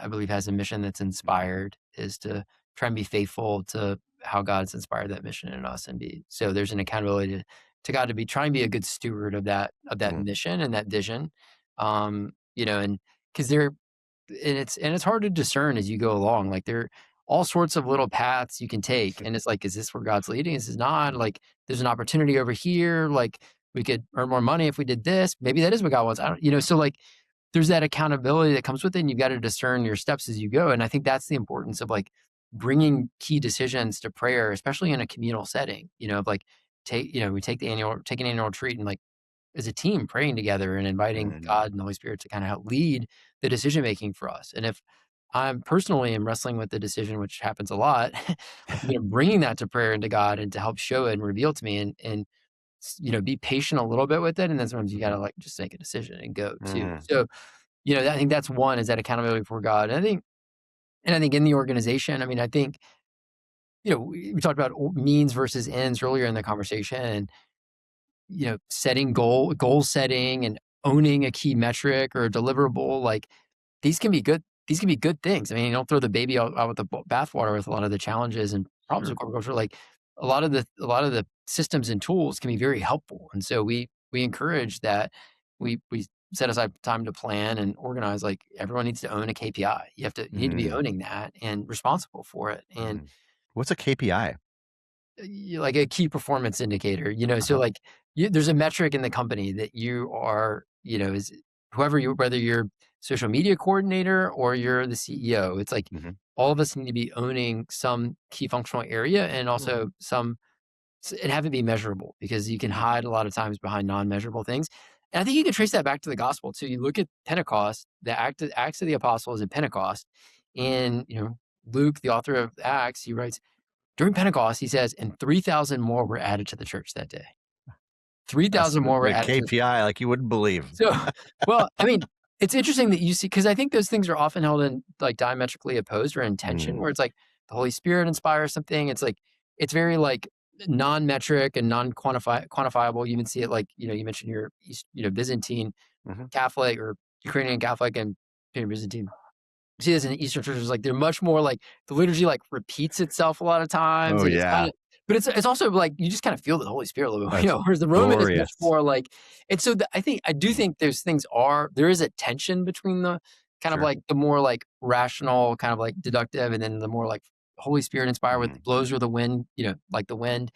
I believe has a mission that's inspired is to try and be faithful to how God's inspired that mission in us and be so there's an accountability to God to be try and be a good steward of that Mm. mission and that vision. Um, and because it's hard to discern as you go along. Like there are all sorts of little paths you can take, and it's like, is this where God's leading? Is this not? Like there's an opportunity over here. Like we could earn more money if we did this. Maybe that is what God wants. I don't, so like there's that accountability that comes with it, and you've got to discern your steps as you go. And I think that's the importance of like bringing key decisions to prayer, especially in a communal setting. Of like we take an annual retreat and like as a team praying together and inviting Mm. God and the Holy Spirit to kind of help lead the decision making for us. And if I'm personally am wrestling with the decision, which happens a lot, bringing that to prayer and to God and to help show it and reveal to me and be patient a little bit with it. And then sometimes you got Mhm. to like just make a decision and go too. Mhm. So, I think that's one is that accountability before God. And I think in the organization, I mean, I think, we talked about means versus ends earlier in the conversation. And setting goal setting and owning a key metric or a deliverable, like these can be good things. I mean, you don't throw the baby out with the bathwater with a lot of the challenges and problems of Sure. corporate culture. Like a lot of the systems and tools can be very helpful. And so we encourage that we set aside time to plan and organize. Like everyone needs to own a KPI. You need to be Mm. owning that and responsible for it. And Mhm. What's a KPI? like a key performance indicator, so Uh-huh. like there's a metric in the company that you are, is whoever you, whether you're social media coordinator or you're the CEO, it's like Mhm. all of us need to be owning some key functional area and Sure. also and have it be measurable because you can Mhm. hide a lot of times behind non-measurable things. And I think you can trace that back to the gospel too. You look at Pentecost, the Acts of the Apostles at Pentecost, and Luke, the author of Acts, he writes during Pentecost, he says, and 3,000 more were added to the church that day. That's 3,000 more were the added to the church. KPI like you wouldn't believe. So, well, I mean, it's interesting that you see, because I think those things are often held in like diametrically opposed or in tension, Mm. where it's like the Holy Spirit inspires something. It's like, it's very like non-metric and non-quantifiable. You even see it like, you mentioned your Byzantine Mhm. Catholic or Ukrainian Catholic and Byzantine see this in the Eastern churches, like they're much more like the liturgy like repeats itself a lot of times, Oh, and it's kind yeah. of, but it's also like you just kind of feel the Holy Spirit a little bit, That's whereas the Roman is much glorious. more like, and so I do Mm. think there is a tension between the kind of Sure. like the more like rational, kind of like deductive, and then the more like Holy Spirit inspired with Mm. blows with the wind, like the wind,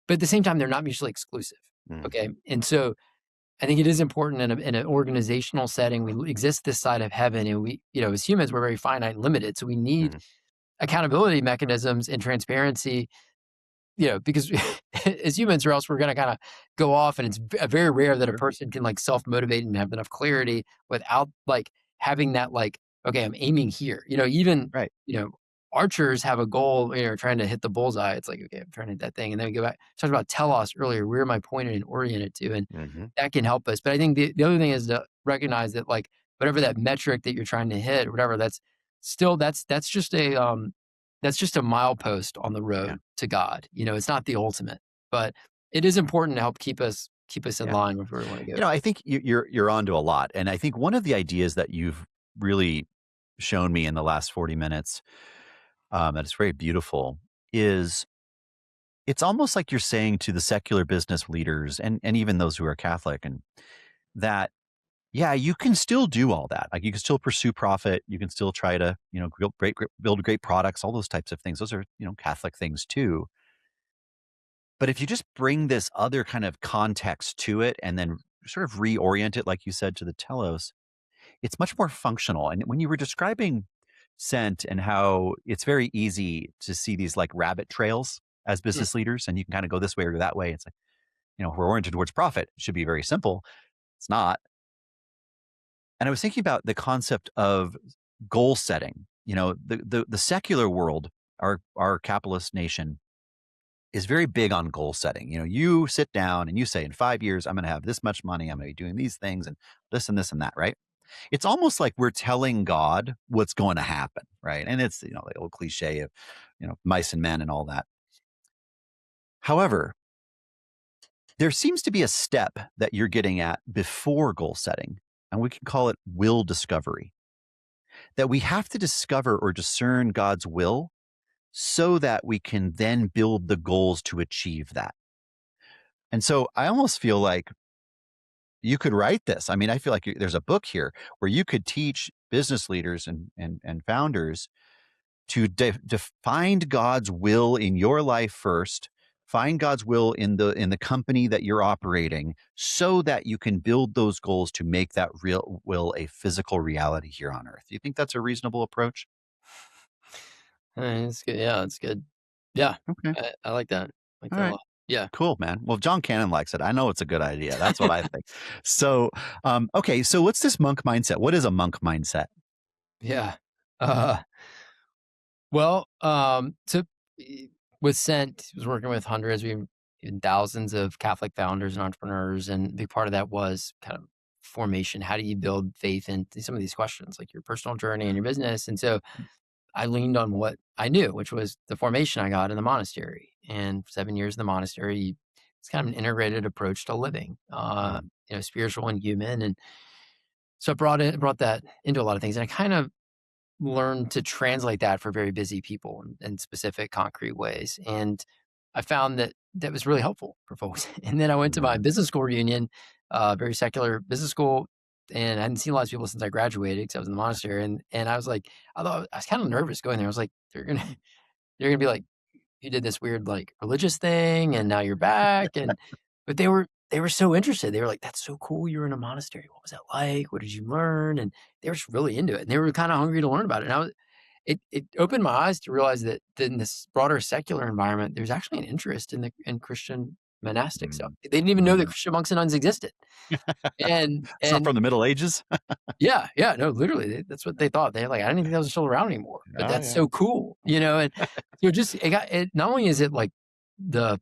but at the same time they're not mutually exclusive. Mm. Okay, and so I think it is important in an organizational setting. We exist this side of heaven, and we, as humans, we're very finite and limited. So we need Mhm. accountability mechanisms and transparency, because as humans, or else we're going to kind of go off, and it's very rare that a Sure. person can like self motivate and have enough clarity without like having that like, okay, I'm aiming here. Even Right. you know, archers have a goal, trying to hit the bullseye. It's like, okay, I'm trying to hit that thing, and then we go back. Talked about telos earlier. Where am I pointed and oriented to? And Mhm. that can help us. But I think the other thing is to recognize that like whatever that metric that you're trying to hit, or whatever, that's just a milepost on the Yeah. road to God. It's not the ultimate, but it is important to help keep us in Yeah. line with where we want to go. I think you're onto a lot, and I think one of the ideas that you've really shown me in the last 40 minutes, that is very beautiful, is it's almost like you're saying to the secular business leaders and even those who are Catholic and that, yeah, you can still do all that. Like you can still pursue profit. You can still try to, build great products, all those types of things. Those are, Catholic things too. But if you just bring this other kind of context to it and then sort of reorient it, like you said, to the telos, it's much more functional. And when you were describing scent and how it's very easy to see these like rabbit trails as Mm, business leaders, and you can kind of go this way or that way. It's like, if we're oriented towards profit, it should be very simple. It's not. And I was thinking about the concept of goal setting. The secular world, our capitalist nation, is very big on goal setting. You sit down and you say, in 5 years, I'm going to have this much money. I'm going to be doing these things and this and that, right? It's almost like we're telling God what's going to happen, right? And it's, the old cliche of, mice and men and all that. However, there seems to be a step that you're getting at before goal setting, and we can call it will discovery, that we have to discover or discern God's will so that we can then build the goals to achieve that. And so I almost feel like, you could write this. I mean, I feel like there's a book here where you could teach business leaders and founders to find God's will in your life first, find God's will in the company that you're operating, so that you can build those goals to make that real will a physical reality here on earth. Do you think that's a reasonable approach? It's good. Yeah, it's good. Yeah, Okay. I like that. I like All that a right. lot. Yeah, Cool, man. Well, if John Cannon likes it, I know it's a good idea. That's what I think. So, okay. So what's this monk mindset? What is a monk mindset? yeah. Uh, well, so e with Sent, was working with hundreds, we even thousands of Catholic founders and entrepreneurs, and a big part of that was kind of formation. How do you build faith in some of these questions, like your personal journey and your business? And so I leaned on what I knew, which was the formation I got in the monastery. And 7 years in the monastery, it's kind of an integrated approach to living, Mm, spiritual and human. And so I brought that into a lot of things. And I kind of learned to translate that for very busy people in specific concrete ways. And I found that that was really helpful for folks. And then I went to my mm, business school reunion, very secular business school, and I hadn't seen a lot of people since I graduated because I was in the monastery. And I was like, I was kind of nervous going there. I was like, they're gonna be like, you did this weird like religious thing, and now you're back. And but they were so interested. They were like, "That's so cool. You were in a monastery. What was that like? What did you learn?" And they were just really into it. And they were kind of hungry to learn about it. And it opened my eyes to realize that in this broader secular environment, there's actually an interest in Christian monastic stuff. mm, They didn't even know that mm. Christian monks and nuns existed. And It's not from the Middle Ages. yeah, yeah, no, literally, that's what they thought. They're like, "I didn't think that was still around anymore, but Oh that's yeah. so cool," And so it not only is it like the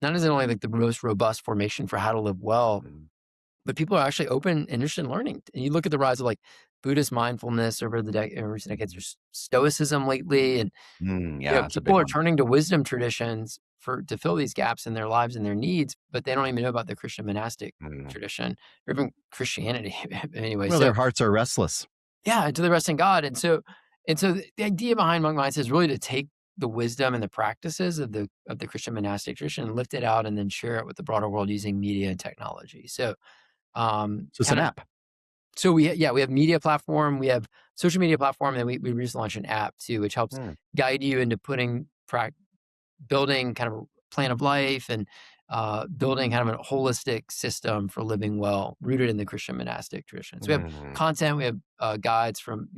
not is it only like the most robust formation for how to live well, Mm, but people are actually open and interested in learning. And you look at the rise of like Buddhist mindfulness over recent decades, there's Stoicism lately, and yeah, it's a people big are one. turning to wisdom traditions to fill these gaps in their lives and their needs, but they don't even know about the Christian monastic Mm. tradition or even Christianity anyway. Well, So their hearts are restless. yeah, to the rest in God. And so the idea behind monk mindset is really to take the wisdom and the practices of the Christian monastic tradition and lift it out and then share it with the broader world using media and technology. So So it's an kind of app. so we have media platform, we have social media platform, and then we recently launched an app too, which helps Mm, guide you into building kind of a plan of life and building kind of a holistic system for living well, rooted in the Christian monastic tradition. So we have mm. content, we have guides from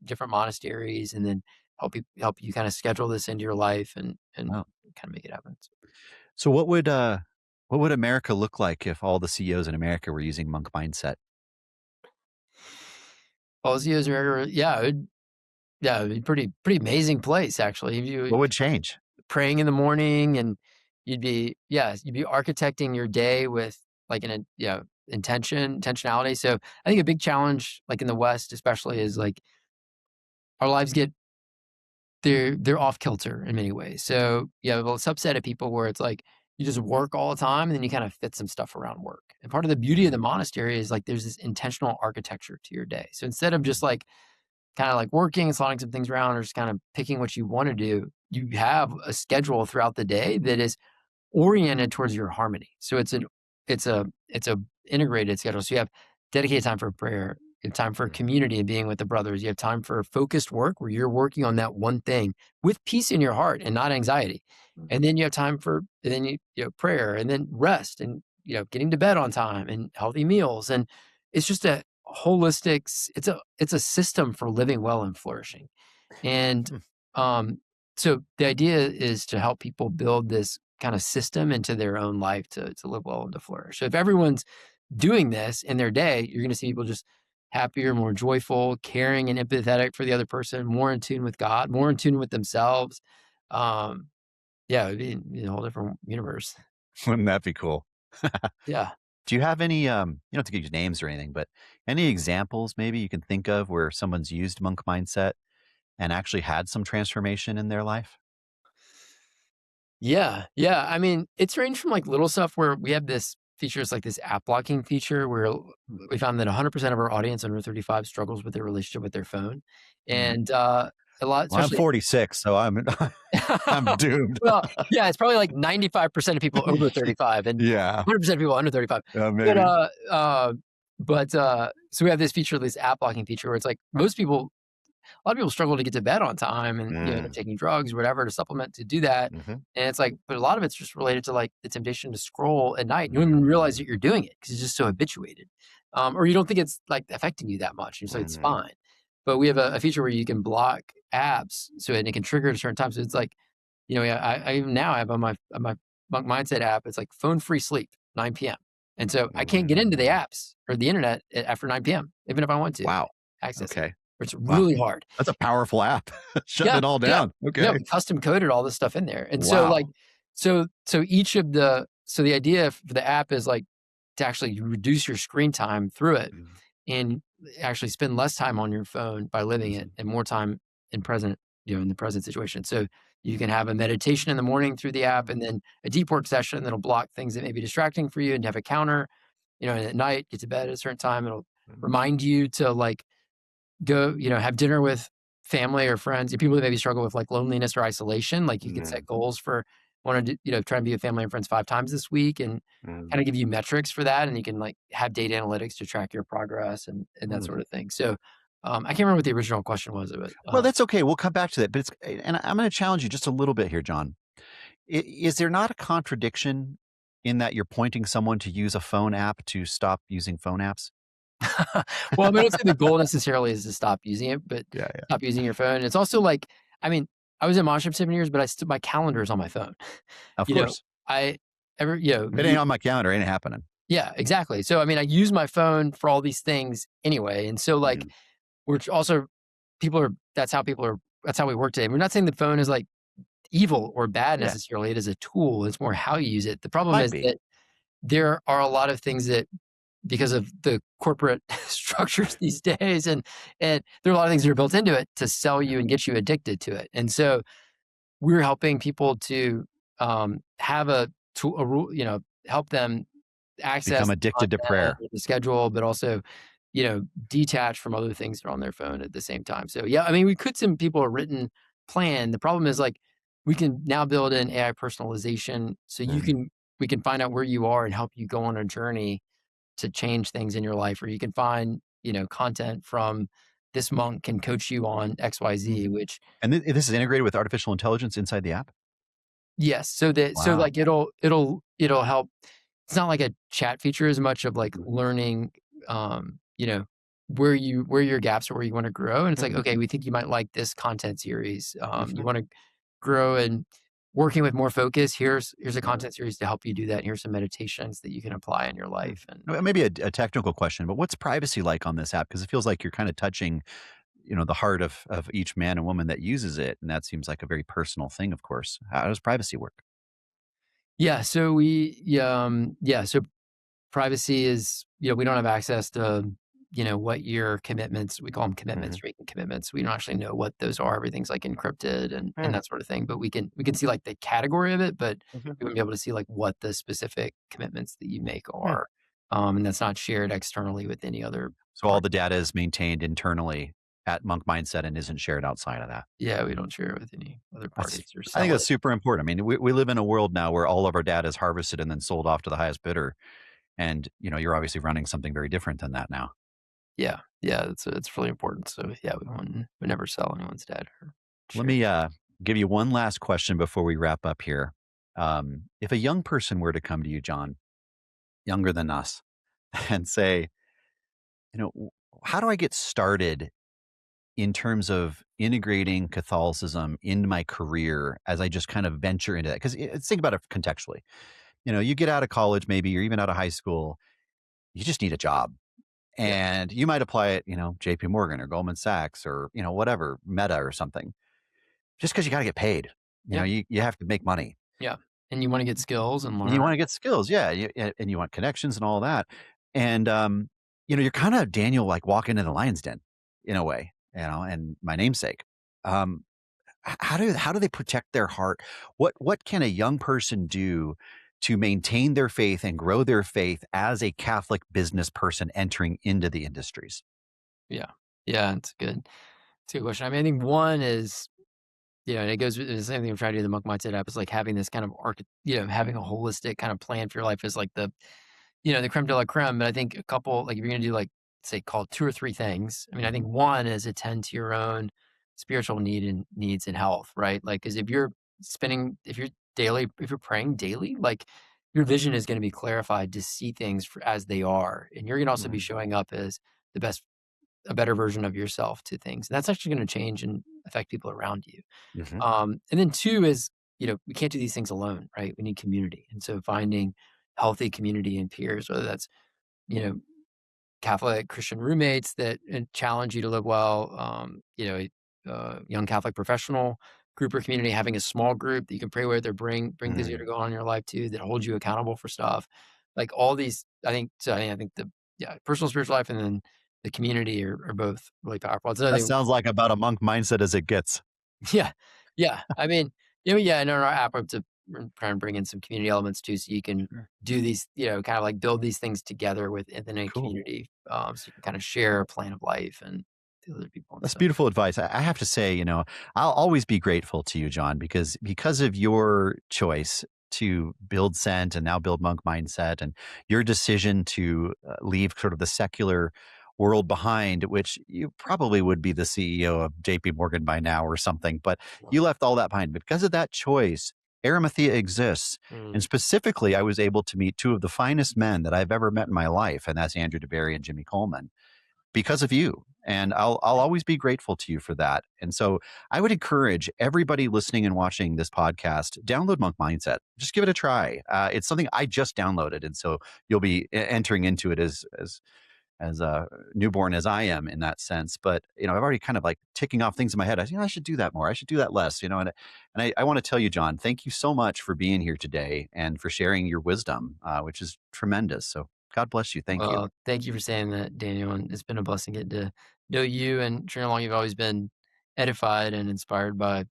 different monasteries, and then help you kind of schedule this into your life and Wow. kind of make it happen. So, So what would America look like if all the CEOs in America were using monk mindset? Policy are yeah, it'd be pretty amazing place actually. If What you would change? praying in the morning and you'd be architecting your day with like intentionality. So I think a big challenge like in the West especially is like our lives get they're off kilter in many ways. So you have a subset of people where it's like you just work all the time and then you kind of fit some stuff around work. And part of the beauty of the Mm, monastery is like there's this intentional architecture to your day. So instead of just mm, like kind of like working and slotting some things around or just kind of picking what you want to do, you have a schedule throughout the day that is oriented towards your harmony. So it's a integrated schedule. So you have dedicated time for prayer, you have time for mm, community and being with the brothers. You have time for focused work where you're working on that one thing with peace in your heart and not anxiety. And then you have time for and then prayer and then rest and getting to bed on time and healthy meals. And it's just a holistic it's a system for living well and flourishing. And hmm. um so the idea is to help people build this kind of system into their own life to live well and to flourish. So if everyone's doing this in their day, you're going to see people just happier, more joyful, caring and empathetic for the other person, more in tune with God, more in tune with themselves. Um, yeah, it'd be a whole different universe. Wouldn't that be cool? Yeah. Do you have any, you don't have to use names or anything, but any examples maybe you can think of where someone's used monk mindset and actually had some transformation in their life? Yeah, yeah. I mean, it's ranged from like little stuff where we have this feature, it's like this app blocking feature where we found that 100% of our audience under 35 struggles with their relationship with their phone. Mm. And a lot, Well, I'm especially 46, so I'm I'm doomed. well, yeah, it's probably like 95% of people over 35 and Yeah, 100% of people under 35. But, maybe. so we have this feature, this app blocking feature where it's like most people a lot of people struggle to get to bed on time and, end up Mm, taking drugs or whatever to supplement to do that. mhm, And it's like, but a lot of it's just related to like the temptation to scroll at night. You don't even realize that mm, you're doing it because it's just so habituated. Or you don't think it's like affecting you that much. You're just like, it's mhm, fine. But we have a feature where you can block apps so and it can trigger at a certain time. So it's like, yeah, I even now have on my Monk Mindset app, it's like phone free sleep, 9 p.m. And so I can't get into the mm. apps or the internet after 9 p.m., even if I want to Wow, access it. okay. It's Wow, really hard. that's a powerful app. Shutting Yeah, it all yeah. down. Yeah, Okay. we custom coded all this stuff in there. And so, like, Wow. so each of the so the idea for the app is, like, to actually reduce your screen time through it Mhm, and actually spend less time on your phone by living it mhm, and more time in present in the present situation. So, you can have a meditation in the morning through the app and then a deep work session that'll block things that may be distracting for you and have a counter, and at night, get to bed at a certain time. It'll mhm, remind you to, like, go, have dinner with family or friends, people that maybe struggle with like loneliness or isolation. Like you can set mhm, goals for want to, try and be with family and friends 5 times this week and kind mhm, of give you metrics for that. And you can like have data analytics to track your progress and that mm. sort of thing. So I can't remember what the original question was, but Well, that's okay. We'll come back to that. But and I'm going to challenge you just a little bit here, John. Is there not a contradiction in that you're pointing someone to use a phone app to stop using phone apps? well, I mean, I don't say the goal necessarily is to stop using it, but Yeah, yeah. stop using your phone. It's also like, I mean, I was in monaship 7 years, but I still my calendar is on my phone. Of You know, course. I ever, If it ain't on my calendar, it ain't happening. yeah, exactly. So, I mean, I use my phone for all these things anyway. And so, like, Mhm, we're also, people are, that's how we work today. We're not saying the phone is like evil or bad yeah. necessarily. It is a tool. It's more how you use it. The problem Might is be. that there are a lot of things that, because of the corporate structures these days, and there are a lot of things that are built into it to sell you and get you addicted to it. And so, we're helping people to have a tool, a rule, help them access Become the addicted to content, prayer. the schedule, but also, detach from other things that are on their phone at the same time. So yeah, I mean, we could send people a written plan. The problem is like we can now build in AI personalization so Mhm, we can find out where you are and help you go on a journey to change things in your life, or you can find, content from this monk can coach you on mhm. XYZ, which And this is integrated with artificial intelligence inside the app? yes, Wow. like it'll help. It's not like a chat feature as much of like Mhm, learning, where your gaps are, where you wanna grow, and it's like, mhm, "Okay, we think you might like this content series. You mhm, wanna grow and working with more focus, here's a mhm, content series to help you do that, and here's some meditations that you can apply in your mm. life," and Maybe a technical question, but what's privacy like on this app? Because it feels like you're kinda touching, the heart of each man and woman that uses it, and that seems like a very personal thing, of course. How does privacy work? yeah, so privacy is, we don't have access to, what your commitments, we call them Mhm, commitments, making commitments. We don't actually know what those are. Everything's like encrypted and mm, that sort of thing. But we can see like the category of it, but mhm, we wouldn't be able to see like what the specific commitments that you make mm. are. And that's not shared externally with any other So all party. the data is maintained internally at Monk Mindset and isn't shared outside of that. Yeah, we don't share it with any other That's parties or I think sell that's it. super important. I mean, we live in a world now where all of our data is harvested and then sold off to the highest bidder, and, you're obviously running something very different than that now. Yeah, yeah, it's really important. So yeah, we never sell anyone's data or Let share. me, give you one last question before we wrap up here. If a young person were to come to you, John, younger than us, and say, "How do I get started in terms of integrating Catholicism into my career as I just kind of venture into that?" 'Cause think about it contextually. You get out of college maybe or even out of high school, you just need a job. Yeah, And you might apply at, JP Morgan or Goldman Sachs or, whatever, Meta or something, just because you gotta get paid. yeah, You have to make money. yeah. And you want to get skills and And you learn. wanna get skills, yeah, and you want connections and all that. And, you're kinda Daniel, like, walking in the lion's den in a way, and my namesake. Um, how do they protect their heart? What can a young person do to maintain their faith and grow their faith as a Catholic business person entering into the industries? Yeah, yeah, it's good. It's a good question. I mean, I think one is, and it goes with the same thing I'm trying to do in the monk mindset app is like having this kind of having a holistic kind of plan for your life is like the creme de la creme. But I think a couple, like if you're going to do like, say, call 2 or 3 things. I mean, I Mhm, think one is attend to your own spiritual needs and health, right? Like, because if you're praying daily, like your vision is going to be clarified to see things as they are. And you're going to also be mhm, showing up as the best a better version of yourself to things. And that's actually going to change and affect people around you. mhm, And then two is, we can't do these things alone, right? We need community. And so finding healthy community and peers, whether that's, you know, Catholic Christian roommates that challenge you to live well, young Catholic professional group or community, having a small group that you can pray with or bring things that are mm. going on in your life to that hold you accountable for stuff. Like all these, I think. So I think the personal spiritual life and then the community are both really powerful. It's another That thing. sounds like about a monk mindset as it gets. Yeah, yeah. I mean, in our app, we're trying to bring in some community elements too, so you can Sure. do these, kind of like build these things together within a Cool. community, so you can kind of share a plan of life and the other people and That's stuff. beautiful advice. I have to say, I'll always be grateful to you, John, because of your choice to build Scent and now build Monk Mindset, and your decision to leave sort of the secular world behind, which you probably would be the CEO of JP Morgan by now or something, but Yeah. you left all that behind. Because of that choice, Arimathea exists. And Mm. specifically, I was able to meet two of the finest men that I've ever met in my life, and that's Andrew DeBerry and Jimmy Coleman because of you. And I'll always be grateful to you for that. And so I would encourage everybody listening and watching this podcast, download Monk Mindset. Just give it a try. It's something I just downloaded, and so you'll be entering into it as newborn as I am in that sense. But I've already kind of like ticking off things in my head. I should do that more. I should do that less. And I want to tell you, John, thank you so much for being here today and for sharing your wisdom, which is tremendous. So God bless you. Thank you. Well, thank you for saying that, Daniel, and it's been a blessing getting to know you and sharing along. You've always been edified and inspired by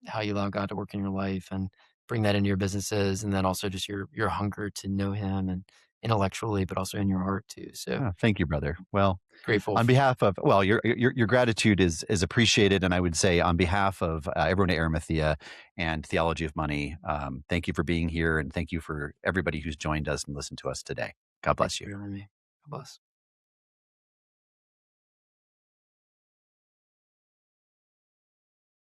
how you allow God to work in your life and bring that into your businesses, and then also just your hunger to know Him and intellectually, but also in your heart too. So Oh, thank you, brother. Well, grateful. on behalf of your gratitude is appreciated, and I would say on behalf of everyone at Arimathea and Theology of Money, thank you for being here, and thank you for everybody who's joined us and listened to us today. God Thank bless you you. for having me. God bless.